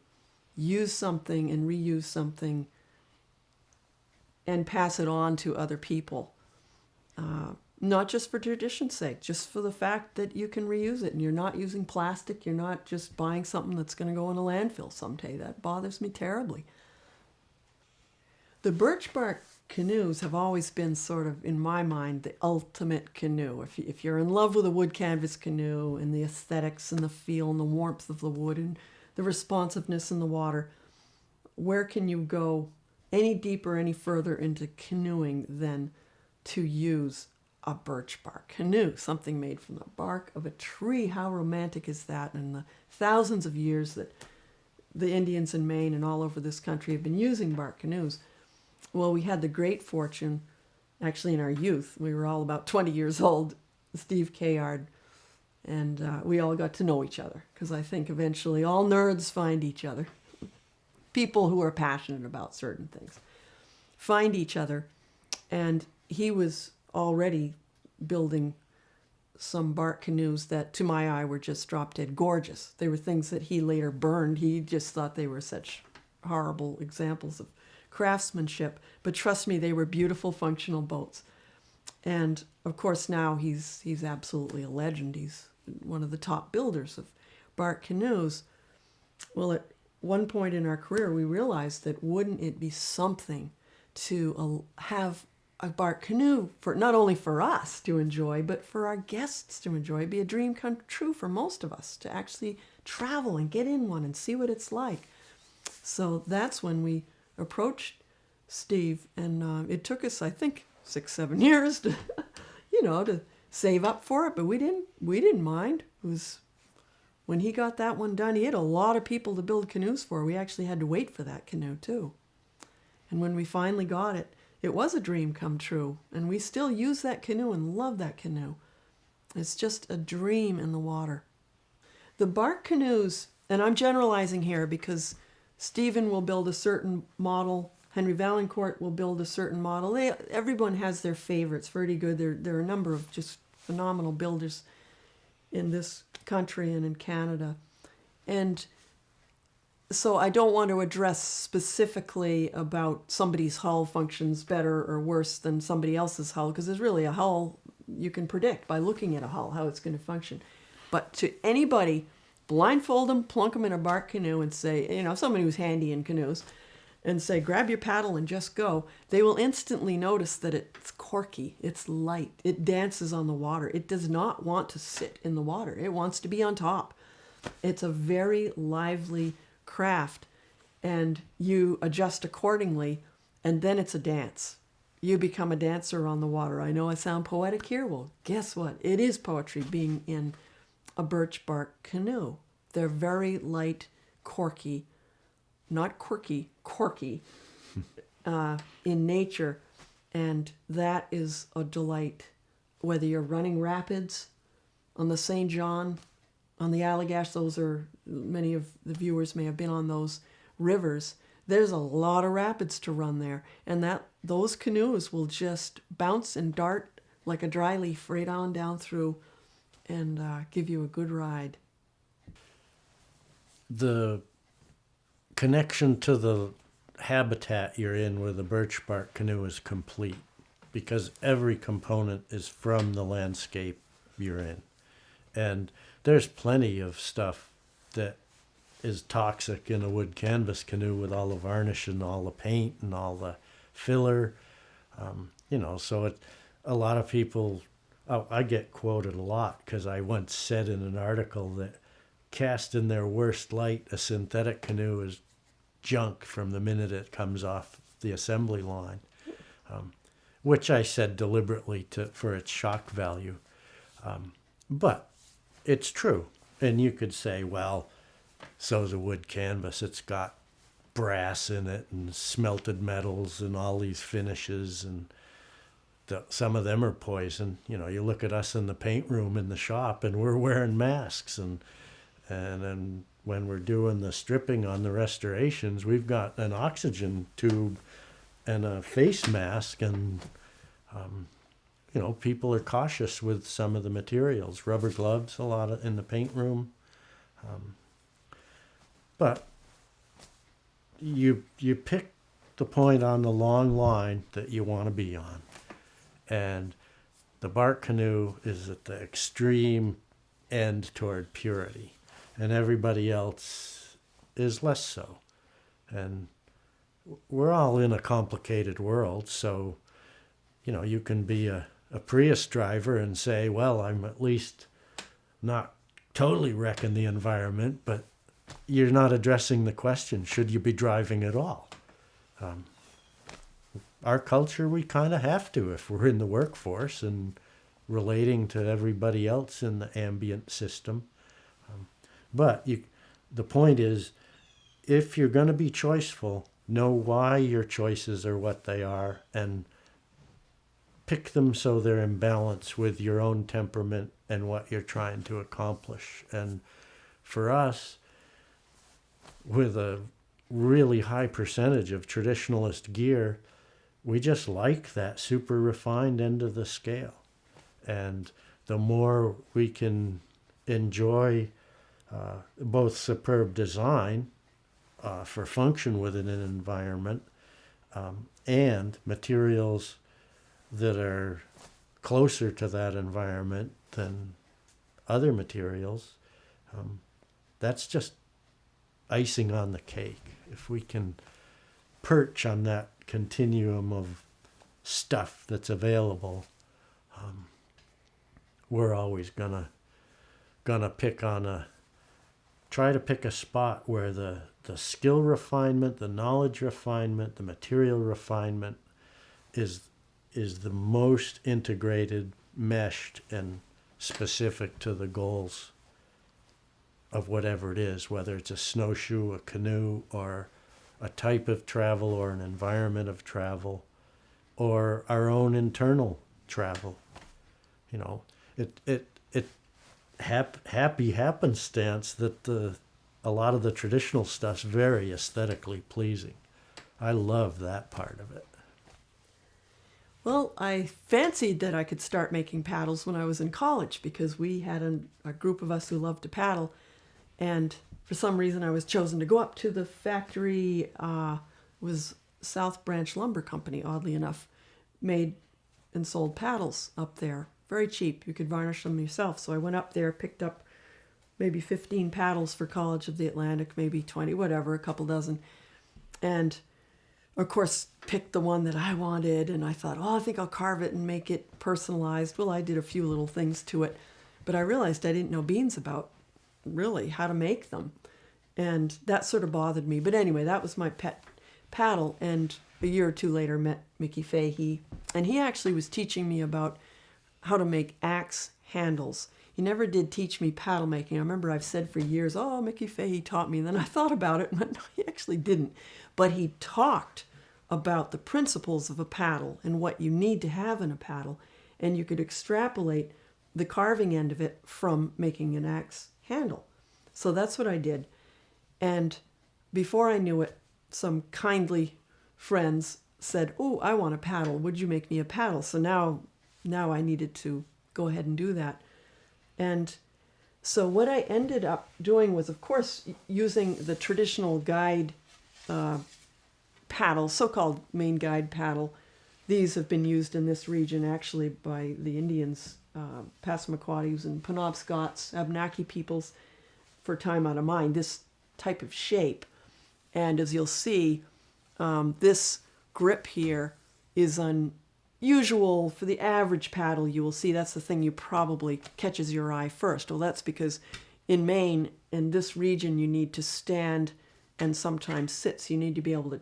use something and reuse something and pass it on to other people. Not just for tradition's sake, just for the fact that you can reuse it and you're not using plastic, you're not just buying something that's going to go in a landfill someday. That bothers me terribly. The birch bark canoes have always been sort of, in my mind, the ultimate canoe. If you're in love with a wood canvas canoe and the aesthetics and the feel and the warmth of the wood and the responsiveness in the water, where can you go any deeper, any further into canoeing than to use a birch bark canoe, something made from the bark of a tree? How romantic is that? And the thousands of years that the Indians in Maine and all over this country have been using bark canoes. Well, we had the great fortune, actually in our youth, we were all about 20 years old, Steve Kayard, and we all got to know each other, because I think eventually all nerds find each other. People who are passionate about certain things find each other, and he was already building some bark canoes that to my eye were just drop dead gorgeous. They were things that he later burned. He just thought they were such horrible examples of craftsmanship, but trust me, they were beautiful, functional boats. And of course now he's absolutely a legend. He's one of the top builders of bark canoes. Well, at one point in our career we realized that wouldn't it be something to have a bark canoe, for not only for us to enjoy, but for our guests to enjoy. It'd be a dream come true for most of us to actually travel and get in one and see what it's like. So that's when we approached Steve, and it took us, I think, 6-7 years to, to save up for it, but we didn't mind. It was when he got that one done. He had a lot of people to build canoes for. We actually had to wait for that canoe too. And when we finally got it, it was a dream come true, and we still use that canoe and love that canoe. It's just a dream in the water. The bark canoes, and I'm generalizing here because Stephen will build a certain model, Henry Valancourt will build a certain model. Everyone has their favorites, very good. There are a number of just phenomenal builders in this country and in Canada. And so I don't want to address specifically about somebody's hull functions better or worse than somebody else's hull, because there's really a hull you can predict by looking at a hull how it's going to function. But to anybody, blindfold them, plunk them in a bark canoe and say, somebody who's handy in canoes, and say, grab your paddle and just go, they will instantly notice that it's corky, it's light, it dances on the water. It does not want to sit in the water. It wants to be on top. It's a very lively craft, and you adjust accordingly, and then it's a dance. You become a dancer on the water. I know I sound poetic here. Well, guess what? It is poetry being in a birch bark canoe. They're very light, corky, not quirky, corky in nature. And that is a delight. Whether you're running rapids on the St. John, on the Allagash, those are, many of the viewers may have been on those rivers. There's a lot of rapids to run there. And those canoes will just bounce and dart like a dry leaf right on down through and give you a good ride. The connection to the habitat you're in with a birch bark canoe is complete because every component is from the landscape you're in. And there's plenty of stuff that is toxic in a wood canvas canoe with all the varnish and all the paint and all the filler. So a lot of people, I get quoted a lot because I once said in an article that cast in their worst light, a synthetic canoe is junk from the minute it comes off the assembly line, which I said deliberately for its shock value. But it's true. And you could say, well, so's a wood canvas. It's got brass in it and smelted metals and all these finishes, and some of them are poison. You look at us in the paint room in the shop and we're wearing masks, and then when we're doing the stripping on the restorations, we've got an oxygen tube and a face mask, and people are cautious with some of the materials. Rubber gloves, a lot in the paint room. But you pick the point on the long line that you want to be on. And the bark canoe is at the extreme end toward purity. And everybody else is less so. And we're all in a complicated world, so, you can be a Prius driver and say, well, I'm at least not totally wrecking the environment, but you're not addressing the question, should you be driving at all? Our culture, we kind of have to if we're in the workforce and relating to everybody else in the ambient system. But the point is, if you're going to be choiceful, know why your choices are what they are and pick them so they're in balance with your own temperament and what you're trying to accomplish. And for us, with a really high percentage of traditionalist gear, we just like that super refined end of the scale. And the more we can enjoy both superb design for function within an environment and materials that are closer to that environment than other materials, that's just icing on the cake. If we can perch on that continuum of stuff that's available, we're always gonna try to pick a spot where the skill refinement, the knowledge refinement, the material refinement is the most integrated, meshed, and specific to the goals of whatever it is, whether it's a snowshoe, a canoe, or a type of travel, or an environment of travel, or our own internal travel. Happy happenstance that a lot of the traditional stuff's very aesthetically pleasing. I love that part of it. Well, I fancied that I could start making paddles when I was in college because we had a group of us who loved to paddle. And for some reason, I was chosen to go up to the factory. Was South Branch Lumber Company, oddly enough, made and sold paddles up there. Very cheap. You could varnish them yourself. So I went up there, picked up maybe 15 paddles for College of the Atlantic, maybe 20, whatever, a couple dozen. And, of course, picked the one that I wanted. And I thought, I think I'll carve it and make it personalized. Well, I did a few little things to it. But I realized I didn't know beans about, really, how to make them. And that sort of bothered me. But anyway, that was my pet paddle. And a year or two later, met Mickey Fahey. And he actually was teaching me about how to make axe handles. He never did teach me paddle making. I remember I've said for years, oh, Mickey Fahey taught me. And then I thought about it and went, no, he actually didn't. But he talked about the principles of a paddle and what you need to have in a paddle. And you could extrapolate the carving end of it from making an axe handle. So that's what I did. And before I knew it, some kindly friends said, oh, I want a paddle. Would you make me a paddle? So now I needed to go ahead and do that. And so what I ended up doing was, of course, using the traditional guide paddle, so-called main guide paddle. These have been used in this region actually by the Indians, Passamaquoddies and Penobscots, Abenaki peoples, for time out of mind, this type of shape. And as you'll see, this grip here is unusual for the average paddle. You will see that's the thing you probably catches your eye first. Well, that's because in Maine, in this region, you need to stand and sometimes sit. So you need to be able to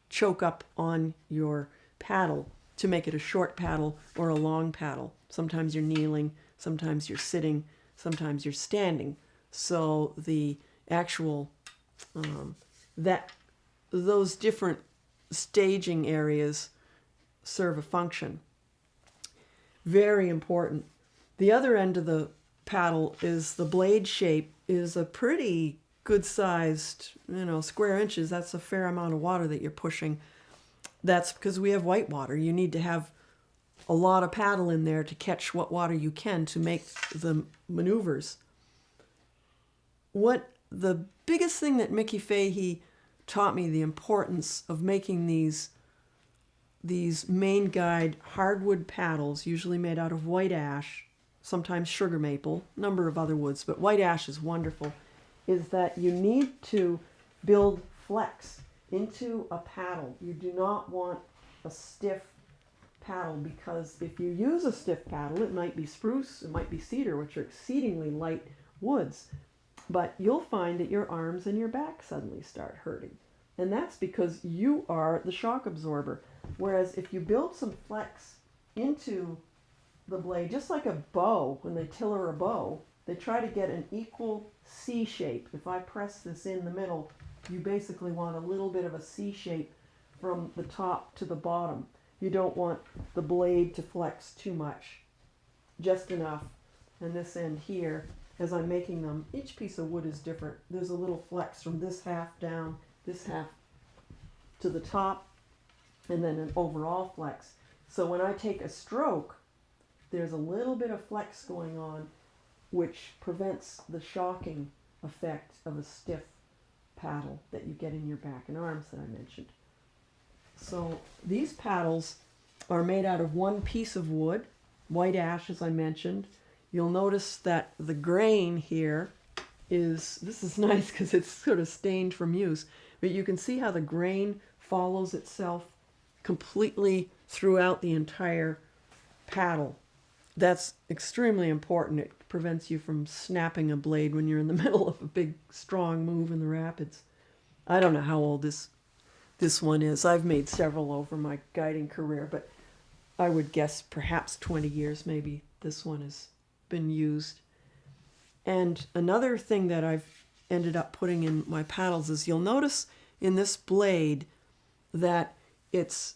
choke up on your paddle to make it a short paddle or a long paddle. Sometimes you're kneeling, sometimes you're sitting, sometimes you're standing. So the actual, those different staging areas serve a function. Very important. The other end of the paddle is the blade shape is a pretty good sized, square inches. That's a fair amount of water that you're pushing. That's because we have white water. You need to have a lot of paddle in there to catch what water you can to make the maneuvers. What the biggest thing that Mickey Fahey taught me, the importance of making these main guide hardwood paddles, usually made out of white ash, sometimes sugar maple, a number of other woods, but white ash is wonderful, is that you need to build flex into a paddle. You do not want a stiff paddle, because if you use a stiff paddle, it might be spruce, it might be cedar, which are exceedingly light woods, but you'll find that your arms and your back suddenly start hurting. And that's because you are the shock absorber. Whereas if you build some flex into the blade, just like a bow, when they tiller a bow, they try to get an equal C shape. If I press this in the middle, you basically want a little bit of a C shape from the top to the bottom. You don't want the blade to flex too much, just enough. And this end here, as I'm making them, each piece of wood is different. There's a little flex from this half down, this half to the top, and then an overall flex. So when I take a stroke, there's a little bit of flex going on, which prevents the shocking effect of a stiff paddle that you get in your back and arms that I mentioned. So these paddles are made out of one piece of wood, white ash, as I mentioned. You'll notice that the grain here this is nice because it's sort of stained from use, but you can see how the grain follows itself completely throughout the entire paddle. That's extremely important. It prevents you from snapping a blade when you're in the middle of a big, strong move in the rapids. I don't know how old this one is. I've made several over my guiding career, but I would guess perhaps 20 years maybe this one has been used. And another thing that I've ended up putting in my paddles is you'll notice in this blade that it's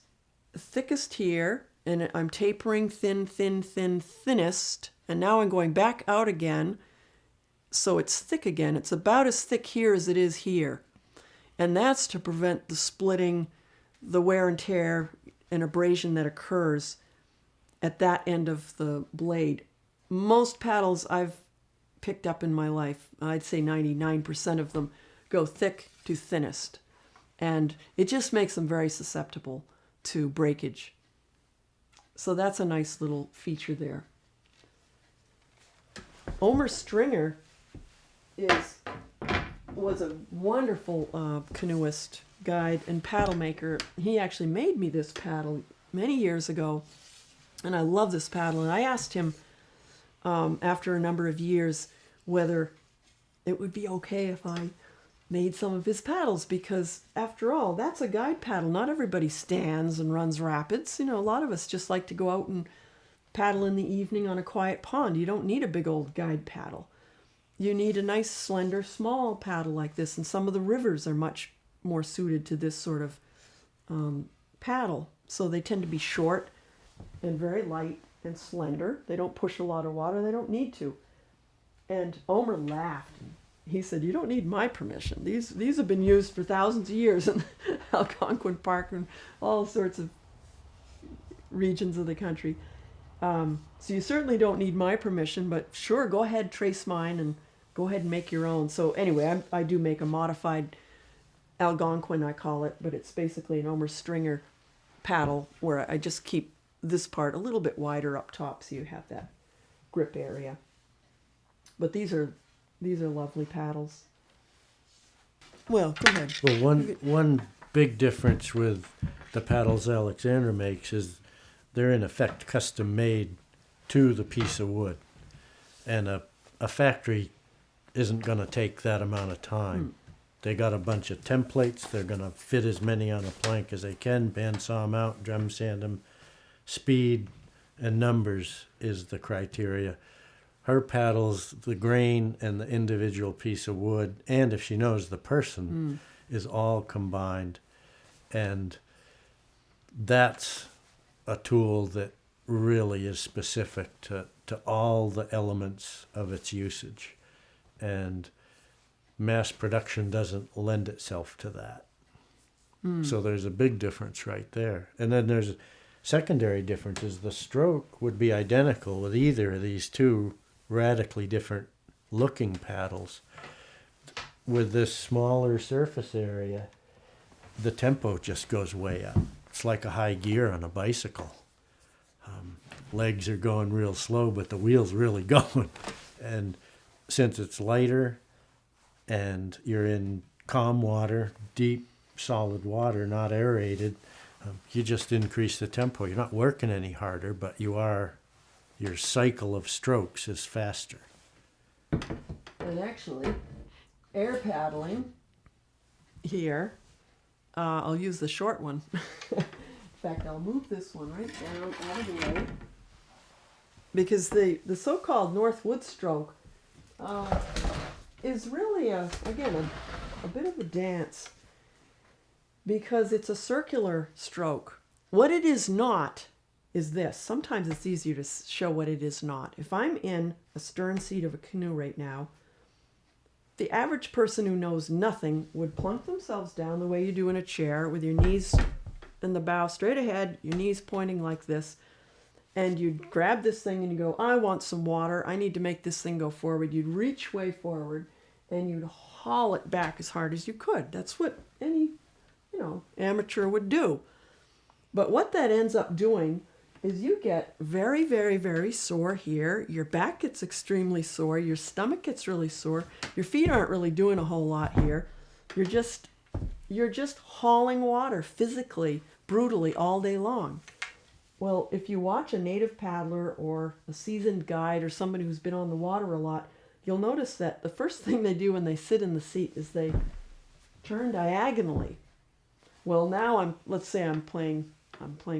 thickest here, and I'm tapering thinnest, and now I'm going back out again, so it's thick again. It's about as thick here as it is here. And that's to prevent the splitting, the wear and tear and abrasion that occurs at that end of the blade. Most paddles I've picked up in my life, I'd say 99% of them, go thick to thinnest. And it just makes them very susceptible to breakage. So that's a nice little feature there. Omer Stringer was a wonderful canoeist, guide, and paddle maker. He actually made me this paddle many years ago, and I love this paddle. And I asked him after a number of years whether it would be okay if I made some of his paddles, because after all, that's a guide paddle. Not everybody stands and runs rapids. A lot of us just like to go out and paddle in the evening on a quiet pond. You don't need a big old guide paddle. You need a nice, slender, small paddle like this, and some of the rivers are much more suited to this sort of paddle. So they tend to be short and very light and slender. They don't push a lot of water. They don't need to. And Omer laughed. He said, "You don't need my permission. These have been used for thousands of years in Algonquin Park and all sorts of regions of the country. So you certainly don't need my permission, but sure, go ahead, trace mine, and go ahead and make your own." So anyway, I do make a modified Algonquin, I call it, but it's basically an Omer Stringer paddle where I just keep this part a little bit wider up top so you have that grip area. But these are lovely paddles. Well, go ahead. Well, one big difference with the paddles Alexandra makes is they're in effect custom made to the piece of wood. And a factory isn't going to take that amount of time. They got a bunch of templates. They're going to fit as many on a plank as they can, bandsaw them out, drum sand them. Speed and numbers is the criteria. Her paddles, the grain and the individual piece of wood, and if she knows the person, is all combined. And that's a tool that really is specific to all the elements of its usage. And mass production doesn't lend itself to that. So there's a big difference right there. And then there's a secondary difference is the stroke would be identical with either of these two radically different looking paddles. With this smaller surface area, the tempo just goes way up. It's like a high gear on a bicycle. Legs are going real slow, but the wheel's really going. And since it's lighter and you're in calm water, deep, solid water, not aerated, you just increase the tempo. You're not working any harder, but your cycle of strokes is faster. And actually, air paddling here, I'll use the short one. In fact, I'll move this one right down out of the way. Because the so-called Northwood stroke is really, a bit of a dance. Because it's a circular stroke. What it is not is this. Sometimes it's easier to show what it is not. If I'm in a stern seat of a canoe right now, the average person who knows nothing would plunk themselves down the way you do in a chair with your knees in the bow straight ahead, your knees pointing like this, and you'd grab this thing and you go, "I want some water. I need to make this thing go forward." You'd reach way forward and you'd haul it back as hard as you could. That's what any amateur would do. But what that ends up doing is you get very, very, very sore here. Your back gets extremely sore. Your stomach gets really sore. Your feet aren't really doing a whole lot here. You're just hauling water physically, brutally all day long. Well, if you watch a native paddler or a seasoned guide or somebody who's been on the water a lot, you'll notice that the first thing they do when they sit in the seat is they turn diagonally. Well, now let's say I'm playing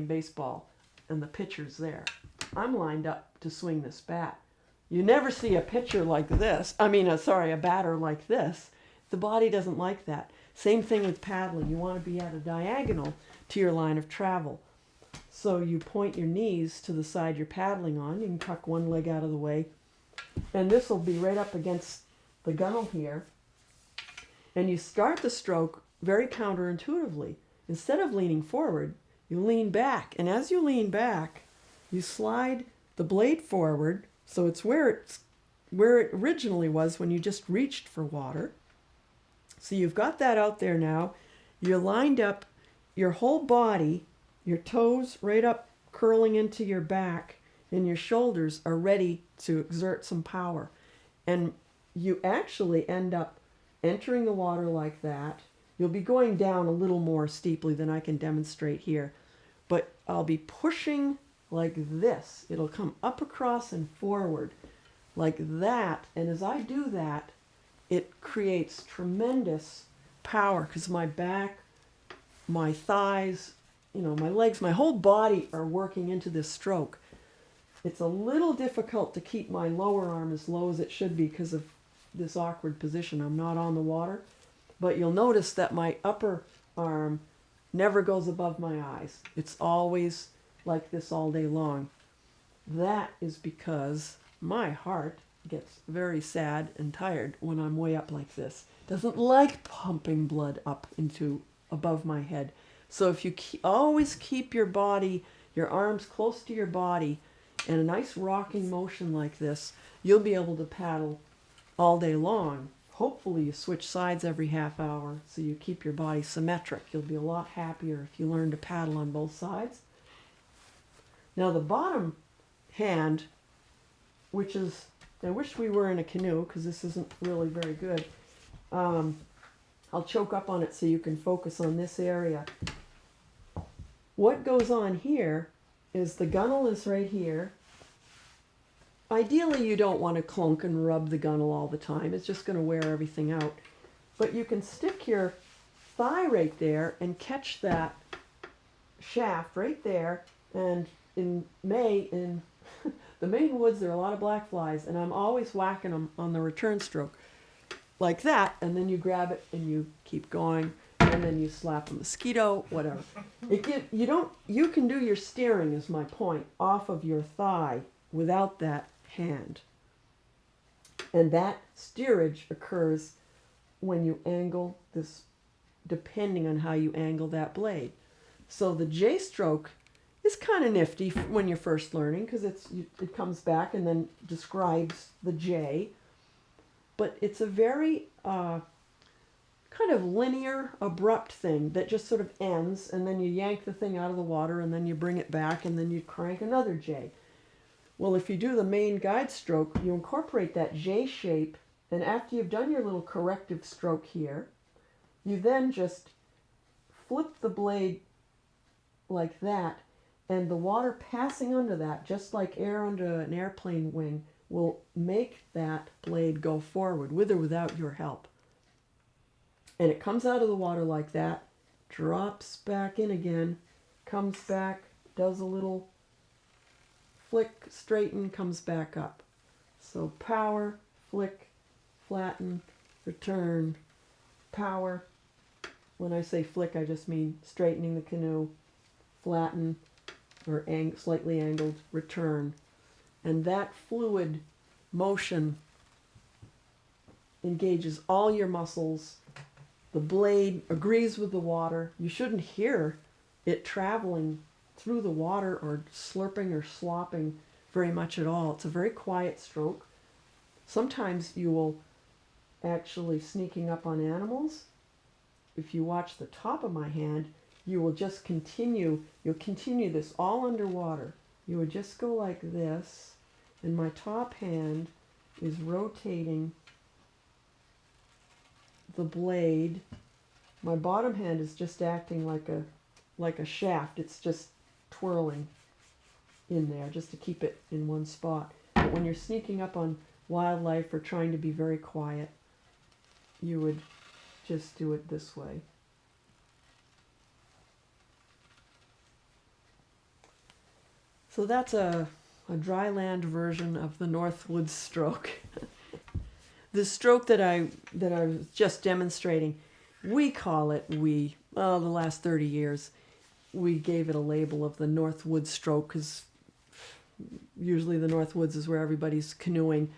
baseball and the pitcher's there. I'm lined up to swing this bat. You never see a pitcher like this. A batter like this. The body doesn't like that. Same thing with paddling. You want to be at a diagonal to your line of travel. So you point your knees to the side you're paddling on. You can tuck one leg out of the way. And this will be right up against the gunnel here. And you start the stroke very counterintuitively. Instead of leaning forward, you lean back. And as you lean back, you slide the blade forward so it's where it originally was when you just reached for water. So you've got that out there now. You're lined up, your whole body, your toes right up curling into your back, and your shoulders are ready to exert some power. And you actually end up entering the water like that. You'll be going down a little more steeply than I can demonstrate here. But I'll be pushing like this. It'll come up across and forward like that. And as I do that, it creates tremendous power because my back, my thighs, my legs, my whole body are working into this stroke. It's a little difficult to keep my lower arm as low as it should be because of this awkward position. I'm not on the water, but you'll notice that my upper arm never goes above my eyes. It's always like this all day long. That is because my heart gets very sad and tired when I'm way up like this. Doesn't like pumping blood up into above my head. So if you always keep your body, your arms close to your body, in a nice rocking motion like this, you'll be able to paddle all day long. Hopefully you switch sides every half hour so you keep your body symmetric. You'll be a lot happier if you learn to paddle on both sides. Now the bottom hand, which is, I wish we were in a canoe because this isn't really very good. I'll choke up on it so you can focus on this area. What goes on here is the gunnel is right here. Ideally, you don't want to clunk and rub the gunnel all the time. It's just going to wear everything out. But you can stick your thigh right there and catch that shaft right there. And in May, in the Maine woods, there are a lot of black flies, and I'm always whacking them on the return stroke like that. And then you grab it and you keep going, and then you slap a mosquito, whatever. You can do your steering, is my point, off of your thigh without that hand. And that steerage occurs when you angle this, depending on how you angle that blade. So the J stroke is kind of nifty when you're first learning because it comes back and then describes the J. But it's a very kind of linear, abrupt thing that just sort of ends, and then you yank the thing out of the water, and then you bring it back, and then you crank another J. Well, if you do the main guide stroke, you incorporate that J shape, and after you've done your little corrective stroke here, you then just flip the blade like that, and the water passing under that, just like air under an airplane wing, will make that blade go forward with or without your help. And it comes out of the water like that, drops back in again, comes back, does a little flick, straighten, comes back up. So power, flick, flatten, return, power. When I say flick, I just mean straightening the canoe, flatten, or slightly angled, return. And that fluid motion engages all your muscles. The blade agrees with the water. You shouldn't hear it traveling through the water or slurping or slopping very much at all. It's a very quiet stroke. Sometimes you will actually sneaking up on animals. If you watch the top of my hand, you will just continue. You'll continue this all underwater. You would just go like this, and my top hand is rotating the blade. My bottom hand is just acting like a shaft. It's just twirling in there just to keep it in one spot. But when you're sneaking up on wildlife or trying to be very quiet, you would just do it this way. So that's a dry land version of the Northwoods stroke. The stroke that I was just demonstrating, we call it, the last 30 years, we gave it a label of the Northwoods stroke because usually the Northwoods is where everybody's canoeing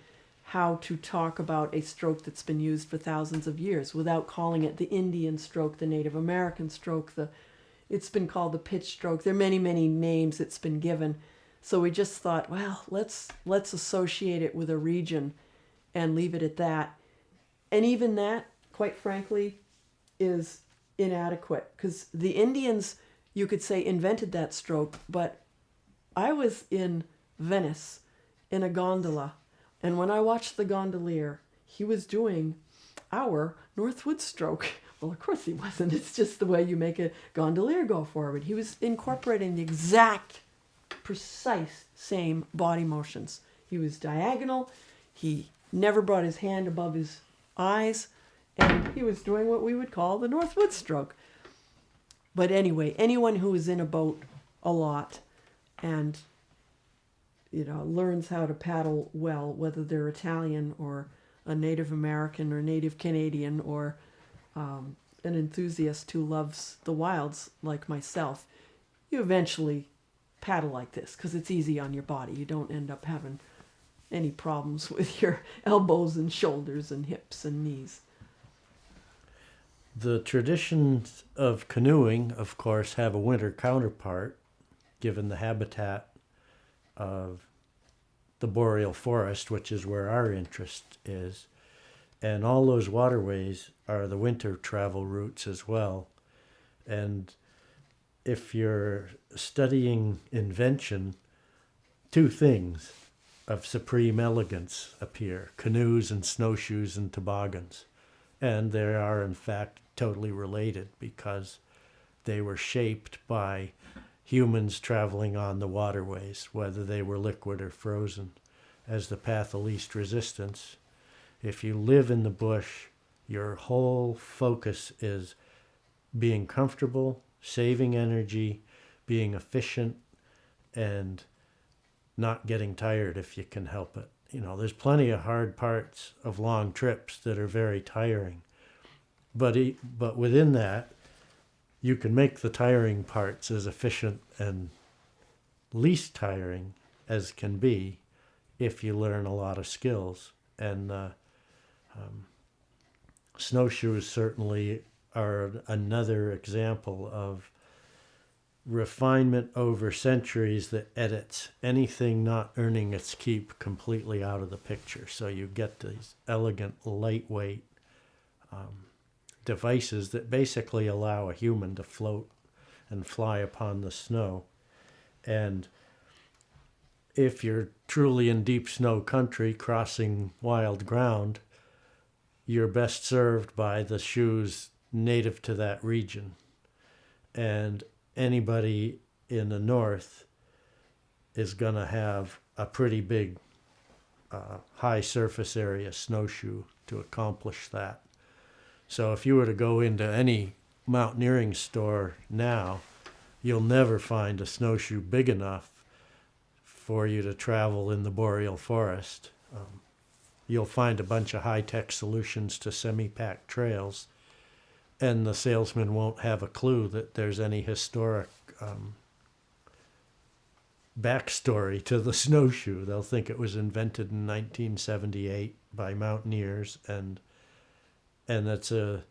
how to talk about a stroke that's been used for thousands of years without calling it the Indian stroke, the Native American stroke, it's been called the pitch stroke. There are many, many names it's been given. So we just thought, well, let's associate it with a region and leave it at that. And even that, quite frankly, is inadequate because the Indians, you could say, invented that stroke. But I was in Venice in a gondola, and when I watched the gondolier, he was doing our Northwoods stroke. Well, of course he wasn't. It's just the way you make a gondolier go forward. He was incorporating the exact, precise same body motions. He was diagonal. He never brought his hand above his eyes, and he was doing what we would call the Northwoods stroke. But anyway, anyone who is in a boat a lot and learns how to paddle well, whether they're Italian or a Native American or Native Canadian or an enthusiast who loves the wilds like myself, you eventually paddle like this because it's easy on your body. You don't end up having any problems with your elbows and shoulders and hips and knees. The traditions of canoeing, of course, have a winter counterpart, given the habitat of the boreal forest, which is where our interest is. And all those waterways are the winter travel routes as well. And if you're studying invention, two things of supreme elegance appear: canoes and snowshoes and toboggans. And they are, in fact, totally related because they were shaped by humans traveling on the waterways, whether they were liquid or frozen, as the path of least resistance. If you live in the bush, your whole focus is being comfortable, saving energy, being efficient, and not getting tired if you can help it. There's plenty of hard parts of long trips that are very tiring. But within that, you can make the tiring parts as efficient and least tiring as can be if you learn a lot of skills. And snowshoes certainly are another example of refinement over centuries that edits anything not earning its keep completely out of the picture. So you get these elegant, lightweight devices that basically allow a human to float and fly upon the snow. And if you're truly in deep snow country crossing wild ground, you're best served by the shoes native to that region. And anybody in the north is going to have a pretty big high surface area snowshoe to accomplish that. So if you were to go into any mountaineering store now, you'll never find a snowshoe big enough for you to travel in the boreal forest. You'll find a bunch of high-tech solutions to semi-packed trails, and the salesman won't have a clue that there's any historic backstory to the snowshoe. They'll think it was invented in 1978 by mountaineers, and that's a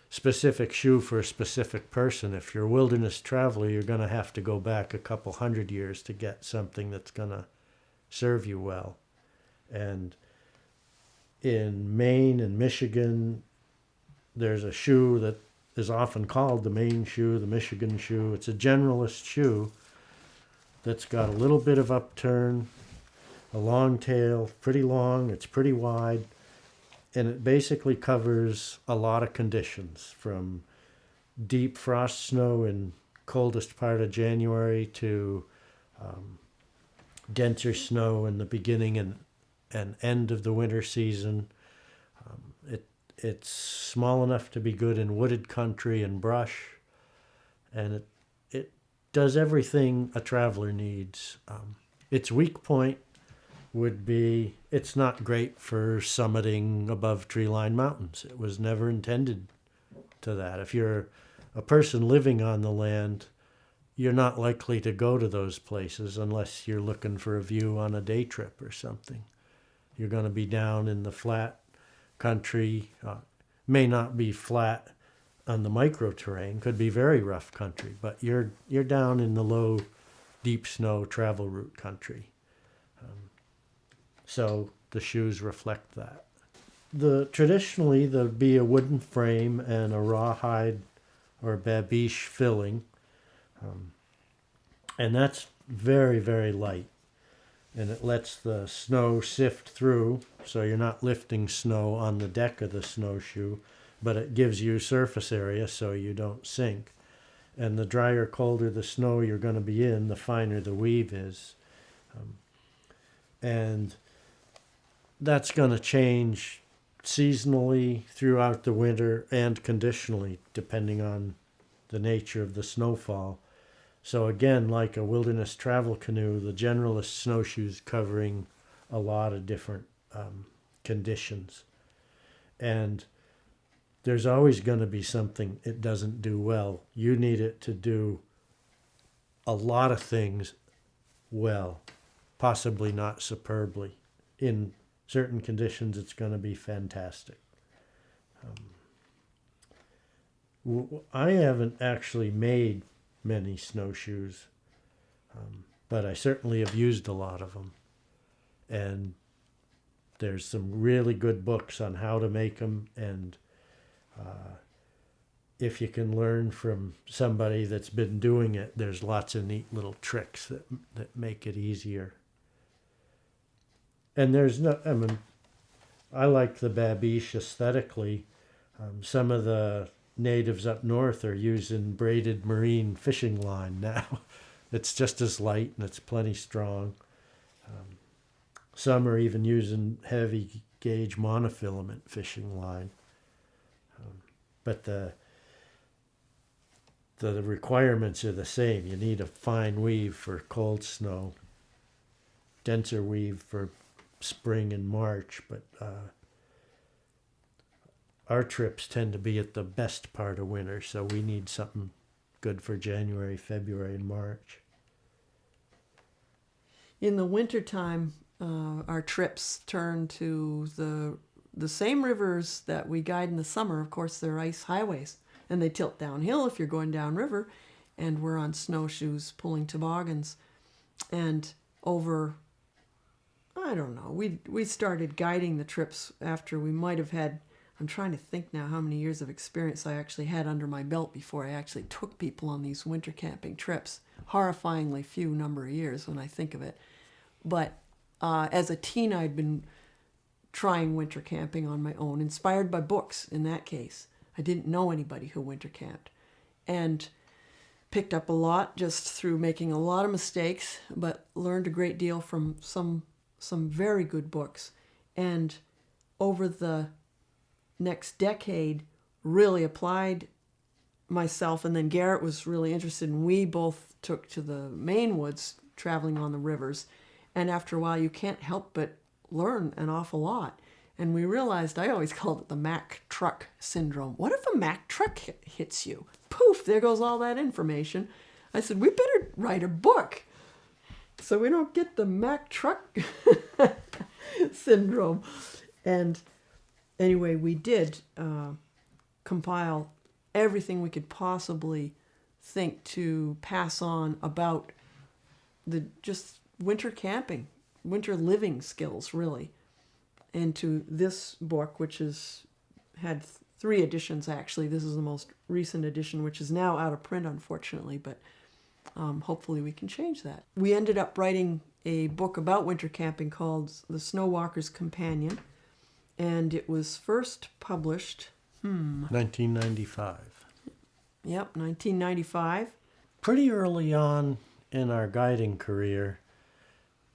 specific shoe for a specific person. If you're a wilderness traveler, you're going to have to go back a couple hundred years to get something that's going to serve you well. And in Maine and Michigan, there's a shoe that is often called the Maine shoe, the Michigan shoe. It's a generalist shoe that's got a little bit of upturn, a long tail, pretty long, it's pretty wide, and it basically covers a lot of conditions, from deep frost snow in coldest part of January to denser snow in the beginning and end of the winter season. It's small enough to be good in wooded country and brush, and it does everything a traveler needs. Its weak point would be it's not great for summiting above tree-lined mountains. It was never intended to that. If you're a person living on the land, you're not likely to go to those places unless you're looking for a view on a day trip or something. You're going to be down in the flat country, may not be flat on the micro terrain, could be very rough country, but you're down in the low, deep snow travel route country. So the shoes reflect that. Traditionally, there'd be a wooden frame and a rawhide or babiche filling, and that's very, very light. And it lets the snow sift through, so you're not lifting snow on the deck of the snowshoe, but it gives you surface area so you don't sink. And the drier, colder the snow you're going to be in, the finer the weave is. And that's going to change seasonally throughout the winter and conditionally, depending on the nature of the snowfall. So again, like a wilderness travel canoe, the generalist snowshoes covering a lot of different conditions. And there's always going to be something it doesn't do well. You need it to do a lot of things well, possibly not superbly. In certain conditions, it's going to be fantastic. I haven't actually made many snowshoes, but I certainly have used a lot of them. And there's some really good books on how to make them, and if you can learn from somebody that's been doing it, there's lots of neat little tricks that make it easier. And I like the babiche aesthetically. Some of the natives up north are using braided marine fishing line now. It's just as light and it's plenty strong. Some are even using heavy gauge monofilament fishing line. But the requirements are the same. You need a fine weave for cold snow, denser weave for spring and March, but our trips tend to be at the best part of winter, so we need something good for January, February, and March. In the wintertime, our trips turn to the same rivers that we guide in the summer. Of course, they're ice highways, and they tilt downhill if you're going downriver, and we're on snowshoes pulling toboggans. And over, I don't know, we started guiding the trips after we might have had, I'm trying to think now how many years of experience I actually had under my belt before I actually took people on these winter camping trips. Horrifyingly few number of years when I think of it. But as a teen, I'd been trying winter camping on my own, inspired by books in that case. I didn't know anybody who winter camped, and picked up a lot just through making a lot of mistakes, but learned a great deal from some very good books. And over the next decade, really applied myself. And then Garrett was really interested, and we both took to the Maine woods, traveling on the rivers. And after a while, you can't help but learn an awful lot. And we realized, I always called it the Mack truck syndrome. What if a Mack truck hits you? Poof, there goes all that information. I said, we better write a book so we don't get the Mack truck syndrome. And anyway, we did compile everything we could possibly think to pass on about the just winter camping, winter living skills, really, into this book, which has had 3 editions, actually. This is the most recent edition, which is now out of print, unfortunately, but hopefully we can change that. We ended up writing a book about winter camping called The Snow Walker's Companion, and it was first published 1995. Yep, 1995. Pretty early on in our guiding career,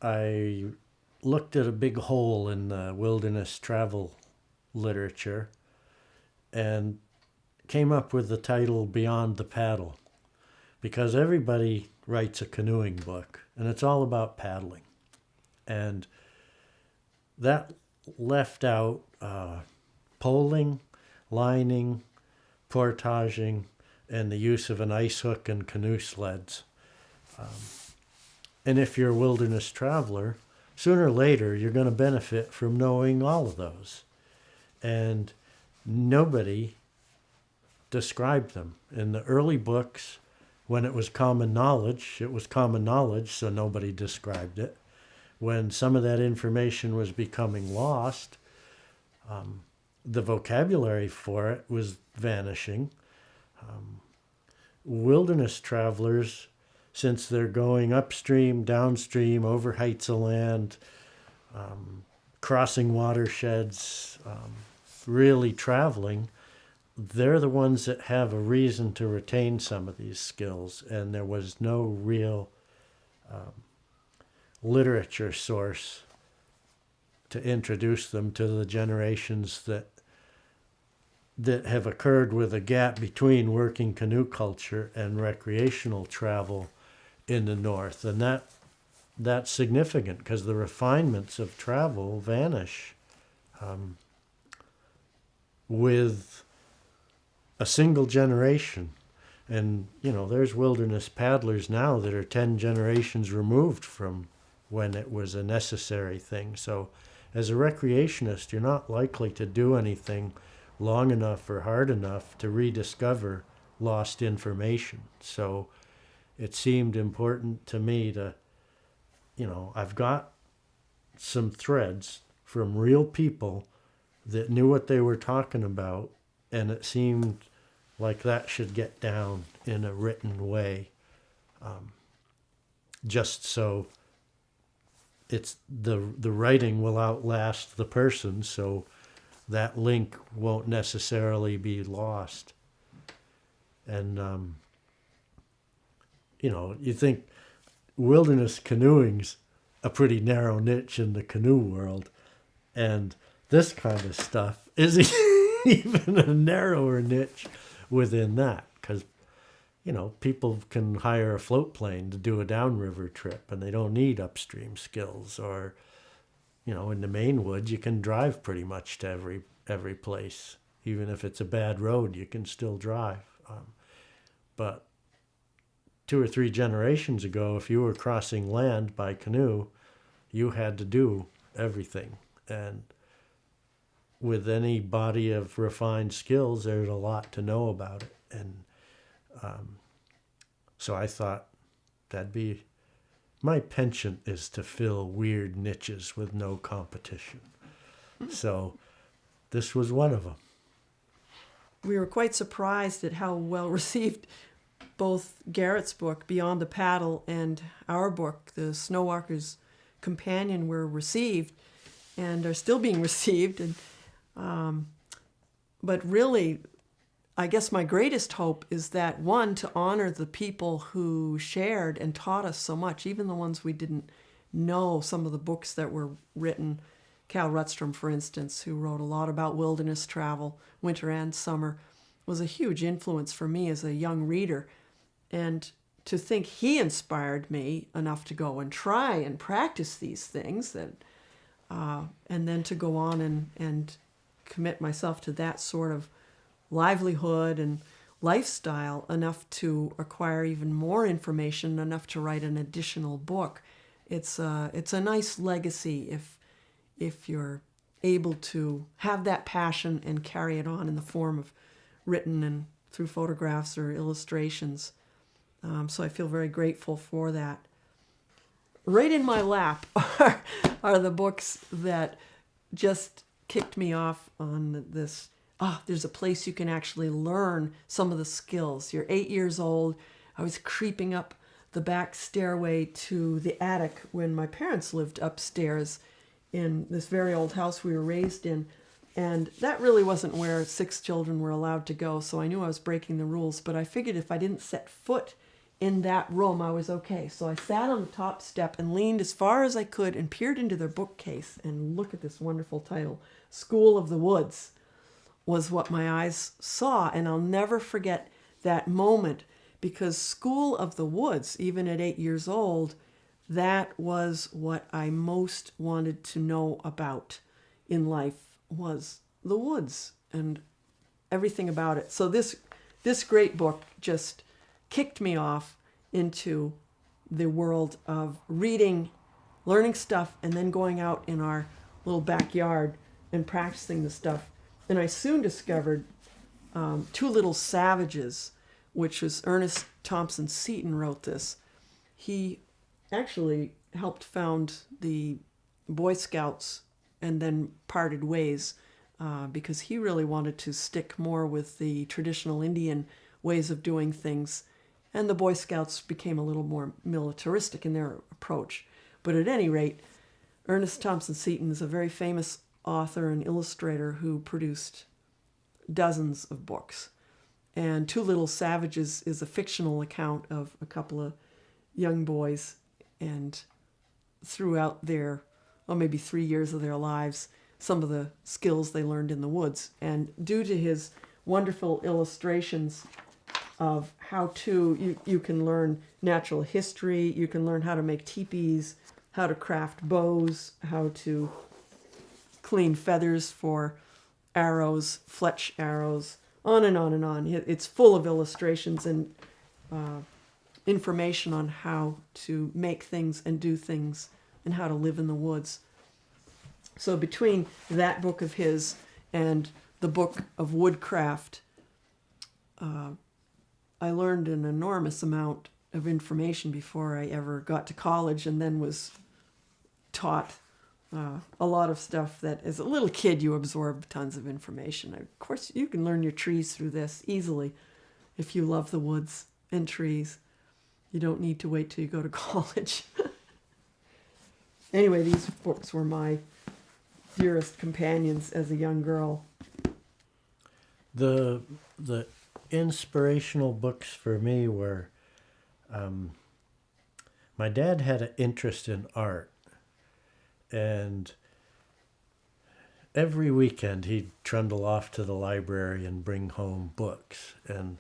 I looked at a big hole in the wilderness travel literature and came up with the title Beyond the Paddle, because everybody writes a canoeing book and it's all about paddling. And that left out poling, lining, portaging, and the use of an ice hook and canoe sleds. And if you're a wilderness traveler, sooner or later you're going to benefit from knowing all of those. And nobody described them. In the early books, when it was common knowledge, so nobody described it. When some of that information was becoming lost, the vocabulary for it was vanishing. Wilderness travelers, since they're going upstream, downstream, over heights of land, crossing watersheds, really traveling, they're the ones that have a reason to retain some of these skills. And there was no real literature source to introduce them to the generations that have occurred with a gap between working canoe culture and recreational travel in the North, and that's significant because the refinements of travel vanish with a single generation. And, there's wilderness paddlers now that are 10 generations removed from when it was a necessary thing. So as a recreationist, you're not likely to do anything long enough or hard enough to rediscover lost information. So it seemed important to me to, I've got some threads from real people that knew what they were talking about, and it seemed like that should get down in a written way, just so it's the writing will outlast the person, so that link won't necessarily be lost. And you think wilderness canoeing's a pretty narrow niche in the canoe world, and this kind of stuff is even a narrower niche within that, because people can hire a float plane to do a downriver trip and they don't need upstream skills. Or in the Maine woods you can drive pretty much to every place, even if it's a bad road you can still drive. But 2 or 3 generations ago, if you were crossing land by canoe, you had to do everything. And with any body of refined skills, there's a lot to know about it. And so I thought that'd be my penchant, is to fill weird niches with no competition. So this was one of them. We were quite surprised at how well received both Garrett's book, Beyond the Paddle, and our book, The Snowwalker's Companion, were received and are still being received. And but really, I guess my greatest hope is that, one, to honor the people who shared and taught us so much, even the ones we didn't know, some of the books that were written. Cal Rutstrom, for instance, who wrote a lot about wilderness travel, winter and summer, was a huge influence for me as a young reader. And to think he inspired me enough to go and try and practice these things, and then to go on and commit myself to that sort of livelihood and lifestyle enough to acquire even more information, enough to write an additional book. It's a nice legacy if you're able to have that passion and carry it on in the form of written and through photographs or illustrations. So I feel very grateful for that. Right in my lap are the books that just kicked me off on this. There's a place you can actually learn some of the skills. You're 8 years old. I was creeping up the back stairway to the attic when my parents lived upstairs in this very old house we were raised in. And that really wasn't where 6 children were allowed to go, so I knew I was breaking the rules. But I figured if I didn't set foot in that room, I was okay. So I sat on the top step and leaned as far as I could and peered into their bookcase. And look at this wonderful title, School of the Woods, was what my eyes saw. And I'll never forget that moment, because School of the Woods, even at 8 years old, that was what I most wanted to know about in life, was the woods and everything about it. So this great book just kicked me off into the world of reading, learning stuff, and then going out in our little backyard and practicing the stuff. And I soon discovered Two Little Savages, which was Ernest Thompson Seton wrote this. He actually helped found the Boy Scouts and then parted ways because he really wanted to stick more with the traditional Indian ways of doing things. And the Boy Scouts became a little more militaristic in their approach. But at any rate, Ernest Thompson Seton is a very famous author and illustrator who produced dozens of books. And Two Little Savages is a fictional account of a couple of young boys, and throughout their, maybe 3 years of their lives, some of the skills they learned in the woods. And due to his wonderful illustrations, of how to, you can learn natural history, you can learn how to make teepees, how to craft bows, how to clean feathers for arrows, fletch arrows, on and on and on. It's full of illustrations and information on how to make things and do things and how to live in the woods. So between that book of his and the book of woodcraft, I learned an enormous amount of information before I ever got to college, and then was taught a lot of stuff that as a little kid you absorb tons of information. Of course, you can learn your trees through this easily if you love the woods and trees. You don't need to wait till you go to college. Anyway, these books were my dearest companions as a young girl. The inspirational books for me were, my dad had an interest in art, and every weekend he'd trundle off to the library and bring home books. And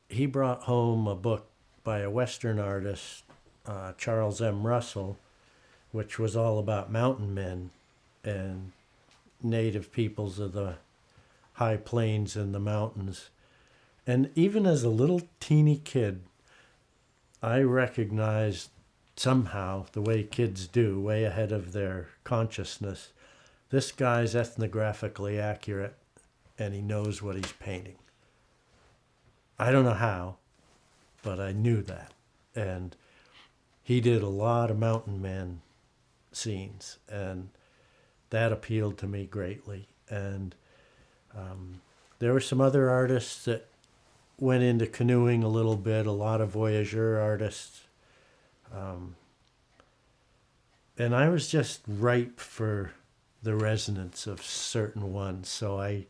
he brought home a book by a Western artist, Charles M. Russell, which was all about mountain men and native peoples of the high plains and the mountains. And even as a little teeny kid, I recognized somehow, the way kids do, way ahead of their consciousness, this guy's ethnographically accurate and he knows what he's painting. I don't know how, but I knew that. And he did a lot of mountain man scenes, and that appealed to me greatly. And there were some other artists that went into canoeing a little bit, a lot of voyageur artists. And I was just ripe for the resonance of certain ones. So I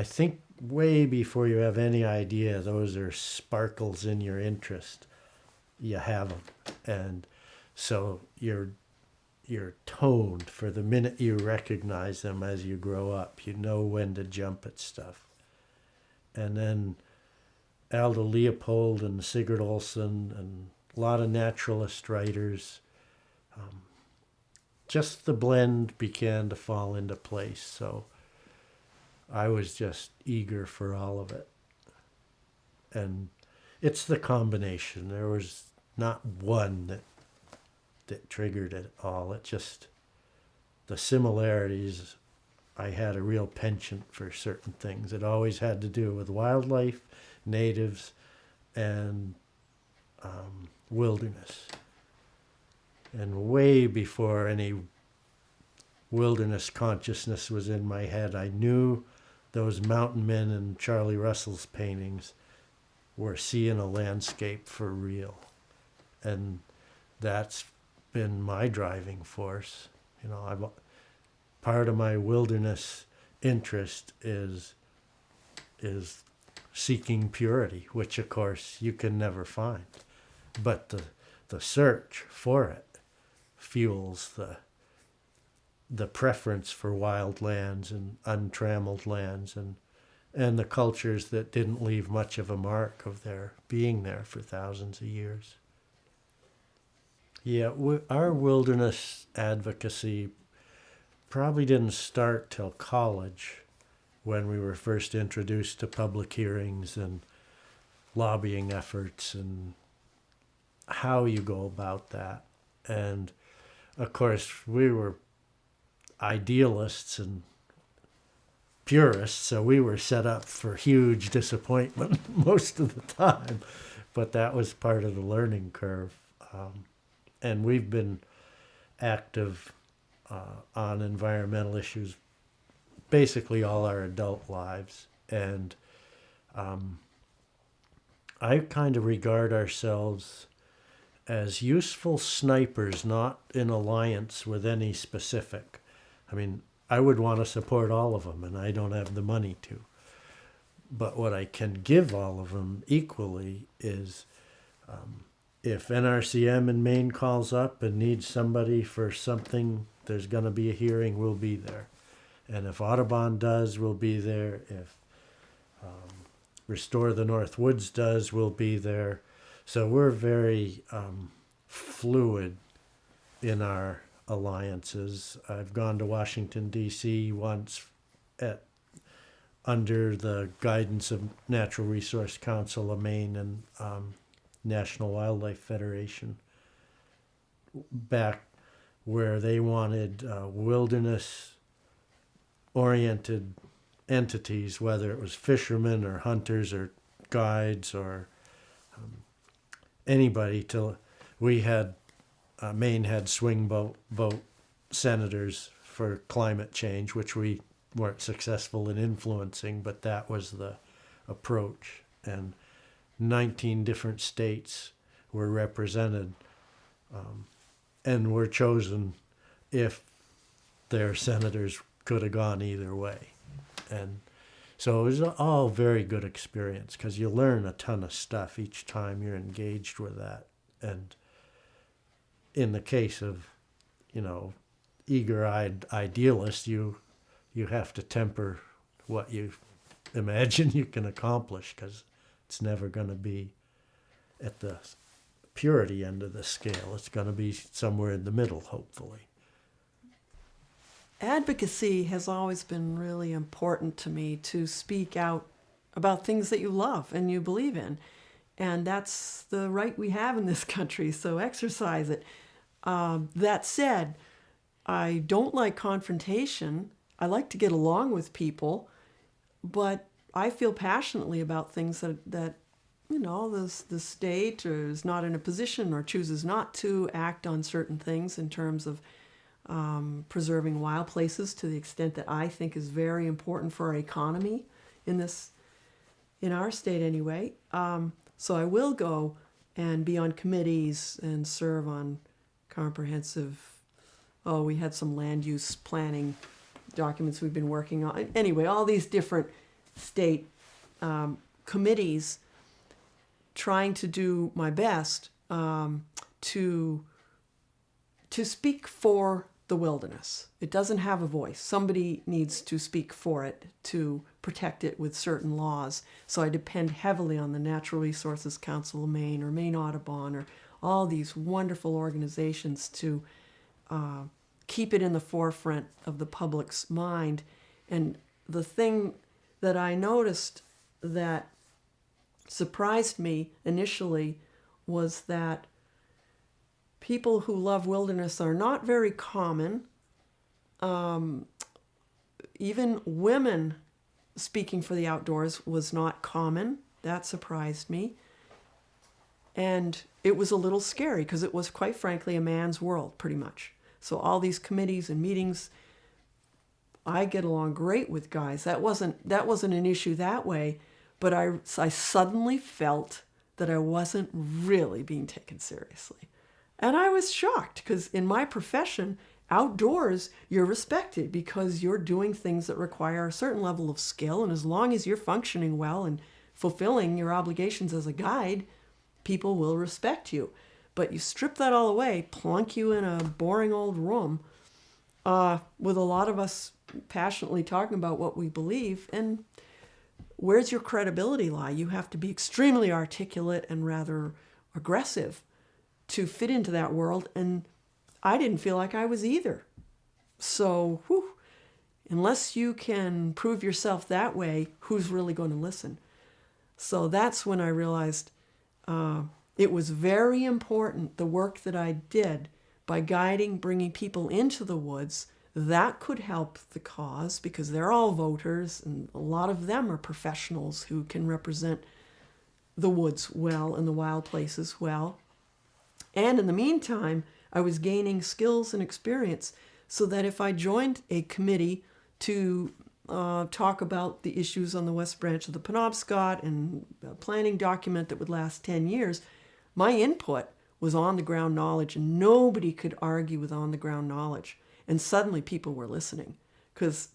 think way before you have any idea, those are sparkles in your interest. You have them. And so you're toned for the minute you recognize them as you grow up. You know when to jump at stuff. And then Aldo Leopold and Sigurd Olsen and a lot of naturalist writers. Just the blend began to fall into place. So I was just eager for all of it. And it's the combination. There was not one that triggered it all. It just, the similarities, I had a real penchant for certain things. It always had to do with wildlife, natives, and wilderness. And way before any wilderness consciousness was in my head, I knew those mountain men in Charlie Russell's paintings were seeing a landscape for real. And that's been my driving force. You know, part of my wilderness interest is seeking purity, which of course you can never find. But the search for it fuels the preference for wild lands and untrammeled lands and the cultures that didn't leave much of a mark of their being there for thousands of years. Yeah, our wilderness advocacy probably didn't start till college, when we were first introduced to public hearings and lobbying efforts and how you go about that. And of course, we were idealists and purists, so we were set up for huge disappointment most of the time. But that was part of the learning curve. And we've been active on environmental issues basically all our adult lives. And I kind of regard ourselves as useful snipers, not in alliance with any specific. I mean, I would want to support all of them, and I don't have the money to. But what I can give all of them equally is if NRCM in Maine calls up and needs somebody for something, there's going to be a hearing, we'll be there. And if Audubon does, we'll be there. If Restore the North Woods does will be there. So we're very fluid in our alliances. I've gone to Washington, D.C. once under the guidance of Natural Resource Council of Maine and National Wildlife Federation, back where they wanted wilderness-oriented entities, whether it was fishermen or hunters or guides or anybody. Maine had swing vote senators for climate change, which we weren't successful in influencing, but that was the approach. And 19 different states were represented and were chosen if their senators could have gone either way. And so it was all very good experience because you learn a ton of stuff each time you're engaged with that. And in the case of, eager-eyed idealists, you have to temper what you imagine you can accomplish because it's never going to be at the purity end of the scale. It's going to be somewhere in the middle, hopefully. Advocacy has always been really important to me, to speak out about things that you love and you believe in. And that's the right we have in this country, so exercise it. That said, I don't like confrontation. I like to get along with people, but I feel passionately about things that the state is not in a position or chooses not to act on certain things in terms of preserving wild places to the extent that I think is very important for our economy in our state anyway. So I will go and be on committees and serve on we had some land use planning documents we've been working on. Anyway, all these different state committees, trying to do my best to speak for the wilderness. It doesn't have a voice. Somebody needs to speak for it to protect it with certain laws. So I depend heavily on the Natural Resources Council of Maine or Maine Audubon or all these wonderful organizations to keep it in the forefront of the public's mind. And the thing that I noticed that surprised me initially was that people who love wilderness are not very common. Even women speaking for the outdoors was not common. That surprised me. And it was a little scary because it was, quite frankly, a man's world, pretty much. So all these committees and meetings, I get along great with guys. That wasn't an issue that way, but I suddenly felt that I wasn't really being taken seriously. And I was shocked because in my profession, outdoors, you're respected because you're doing things that require a certain level of skill. And as long as you're functioning well and fulfilling your obligations as a guide, people will respect you. But you strip that all away, plunk you in a boring old room with a lot of us passionately talking about what we believe. And where's your credibility lie? You have to be extremely articulate and rather aggressive to fit into that world. And I didn't feel like I was either. So, unless you can prove yourself that way, who's really going to listen? So that's when I realized it was very important, the work that I did by guiding, bringing people into the woods, that could help the cause because they're all voters and a lot of them are professionals who can represent the woods well and the wild places well. And in the meantime, I was gaining skills and experience so that if I joined a committee to talk about the issues on the West Branch of the Penobscot and a planning document that would last 10 years, my input was on-the-ground knowledge, and nobody could argue with on-the-ground knowledge. And suddenly people were listening because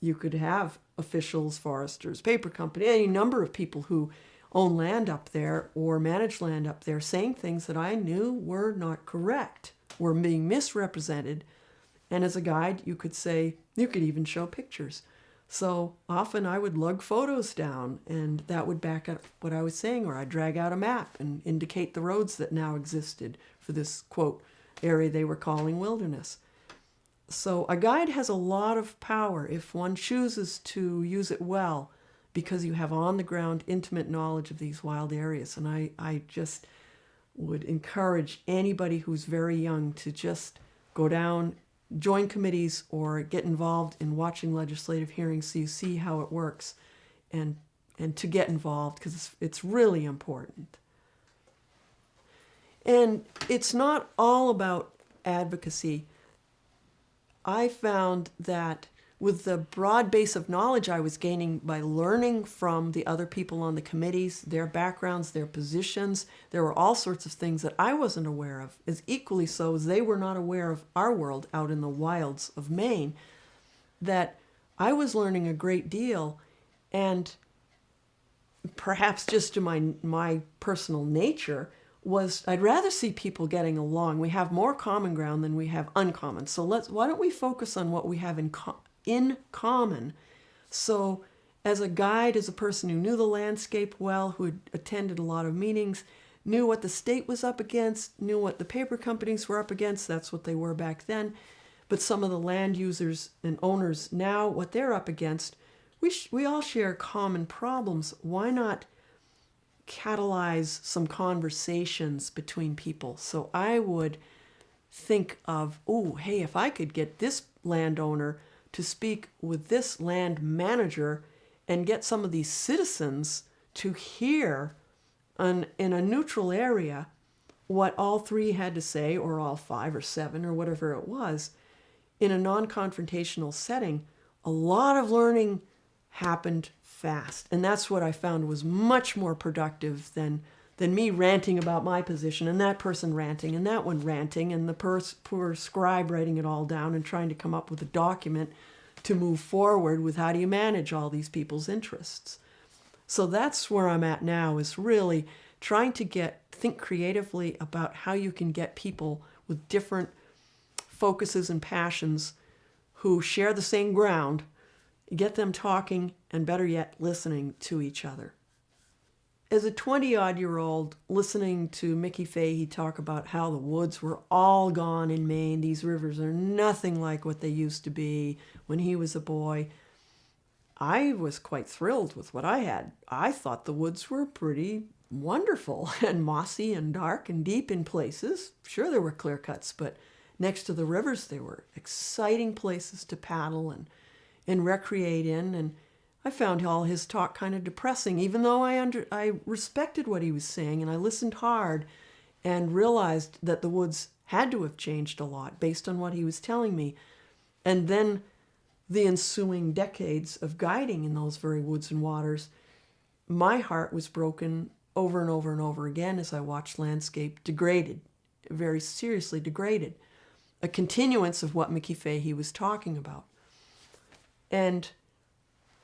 you could have officials, foresters, paper company, any number of people who own land up there or manage land up there saying things that I knew were not correct, were being misrepresented. And as a guide, you could even show pictures. So often I would lug photos down, and that would back up what I was saying, or I'd drag out a map and indicate the roads that now existed for this, quote, area they were calling wilderness. So a guide has a lot of power if one chooses to use it well, because you have on-the-ground intimate knowledge of these wild areas. And I just would encourage anybody who's very young to just go down, join committees, or get involved in watching legislative hearings so you see how it works, and to get involved, because it's really important. And it's not all about advocacy. I found that with the broad base of knowledge I was gaining by learning from the other people on the committees, their backgrounds, their positions, there were all sorts of things that I wasn't aware of, as equally so as they were not aware of our world out in the wilds of Maine, that I was learning a great deal. And perhaps just to my personal nature, was I'd rather see people getting along. We have more common ground than we have uncommon. So why don't we focus on what we have in common? So as a guide, as a person who knew the landscape well, who had attended a lot of meetings, knew what the state was up against, knew what the paper companies were up against, that's what they were back then, but some of the land users and owners now, what they're up against, we all share common problems. Why not catalyze some conversations between people? So I would think of, oh, hey, if I could get this landowner to speak with this land manager and get some of these citizens to hear in a neutral area what all three had to say, or all 5 or 7 or whatever it was, in a non-confrontational setting, a lot of learning happened fast. And that's what I found was much more productive than me ranting about my position, and that person ranting, and that one ranting, and the poor scribe writing it all down and trying to come up with a document to move forward with how do you manage all these people's interests. So that's where I'm at now, is really trying to think creatively about how you can get people with different focuses and passions who share the same ground, get them talking, and better yet, listening to each other. As a 20-odd-year-old, listening to Mickey Fahey talk about how the woods were all gone in Maine, these rivers are nothing like what they used to be when he was a boy, I was quite thrilled with what I had. I thought the woods were pretty wonderful and mossy and dark and deep in places. Sure, there were clear cuts, but next to the rivers, there were exciting places to paddle and recreate in. And I found all his talk kind of depressing, even though I respected what he was saying, and I listened hard and realized that the woods had to have changed a lot based on what he was telling me. And then the ensuing decades of guiding in those very woods and waters, my heart was broken over and over and over again as I watched landscape degraded, very seriously degraded, a continuance of what Mickey Fahey was talking about. And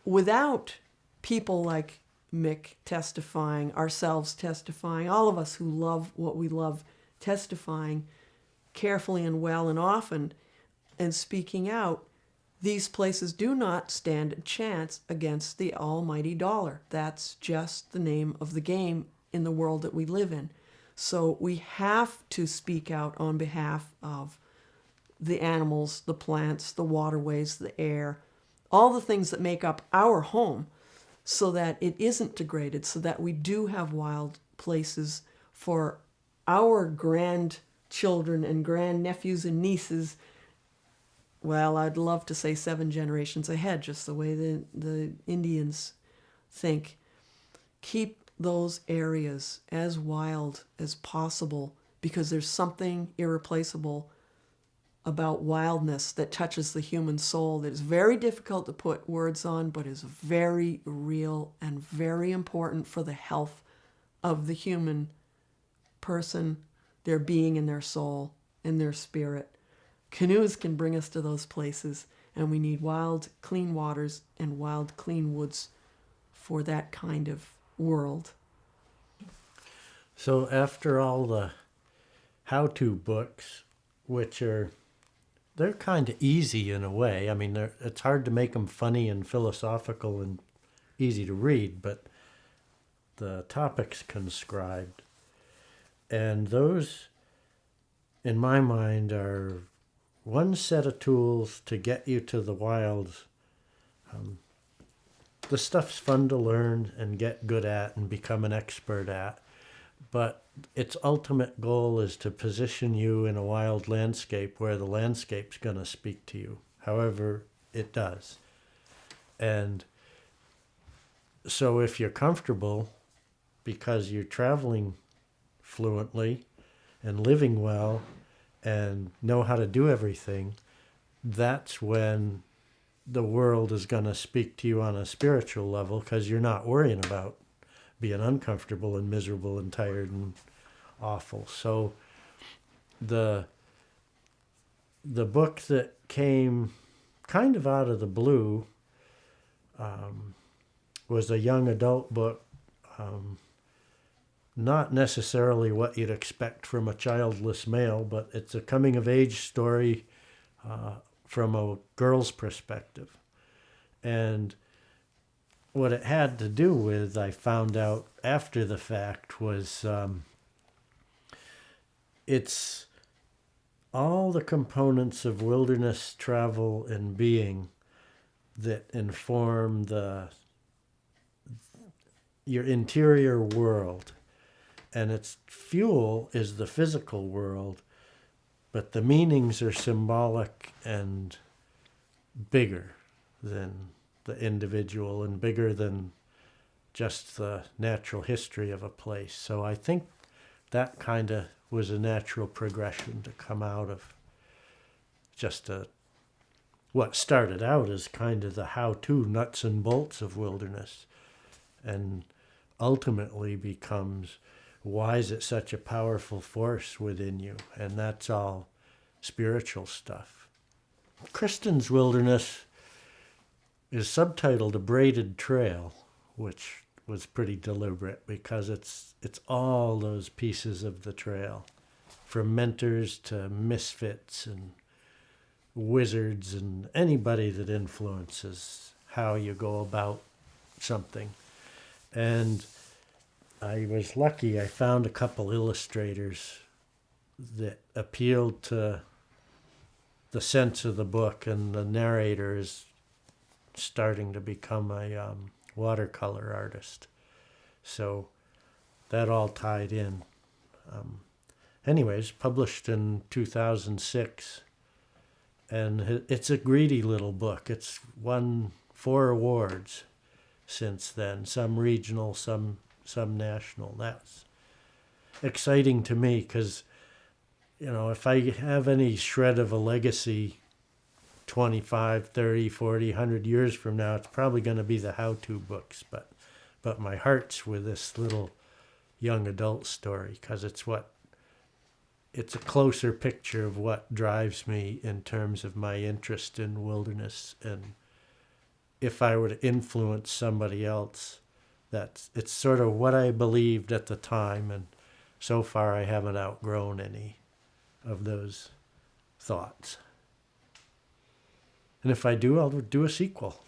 without people like Mick testifying, ourselves testifying, all of us who love what we love testifying carefully and well and often and speaking out, these places do not stand a chance against the almighty dollar. That's just the name of the game in the world that we live in. So we have to speak out on behalf of the animals, the plants, the waterways, the air, all the things that make up our home, so that it isn't degraded, so that we do have wild places for our grandchildren and grandnephews and nieces. Well, I'd love to say 7 generations ahead, just the way the Indians think. Keep those areas as wild as possible, because there's something irreplaceable about wildness that touches the human soul that is very difficult to put words on, but is very real and very important for the health of the human person, their being and their soul and their spirit. Canoes can bring us to those places, and we need wild, clean waters and wild, clean woods for that kind of world. So after all the how-to books, which are they're kind of easy in a way. I mean, it's hard to make them funny and philosophical and easy to read, but the topics conscribed. And those, in my mind, are one set of tools to get you to the wilds. The stuff's fun to learn and get good at and become an expert at, but its ultimate goal is to position you in a wild landscape where the landscape's going to speak to you, however it does. And so if you're comfortable because you're traveling fluently and living well and know how to do everything, that's when the world is going to speak to you on a spiritual level, because you're not worrying about being uncomfortable and miserable and tired and awful. So the book that came kind of out of the blue was a young adult book, not necessarily what you'd expect from a childless male, but it's a coming-of-age story from a girl's perspective. And what it had to do with, I found out after the fact, was it's all the components of wilderness travel and being that inform your interior world. And its fuel is the physical world, but the meanings are symbolic and bigger than the individual and bigger than just the natural history of a place. So I think that kind of was a natural progression to come out of just what started out as kind of the how-to nuts and bolts of wilderness, and ultimately becomes, why is it such a powerful force within you? And that's all spiritual stuff. Kristen's Wilderness is subtitled A Braided Trail, which was pretty deliberate because it's all those pieces of the trail, from mentors to misfits and wizards and anybody that influences how you go about something. And I was lucky, I found a couple illustrators that appealed to the sense of the book, and the narrator is starting to become a watercolor artist. So that all tied in. Anyways, published in 2006, and it's a greedy little book. It's won 4 awards since then, some regional, some national. That's exciting to me because, if I have any shred of a legacy 25, 30, 40, 100 years from now, it's probably going to be the how-to books. But my heart's with this little young adult story because it's a closer picture of what drives me in terms of my interest in wilderness. And if I were to influence somebody else, it's sort of what I believed at the time, and so far I haven't outgrown any of those thoughts. And if I do, I'll do a sequel.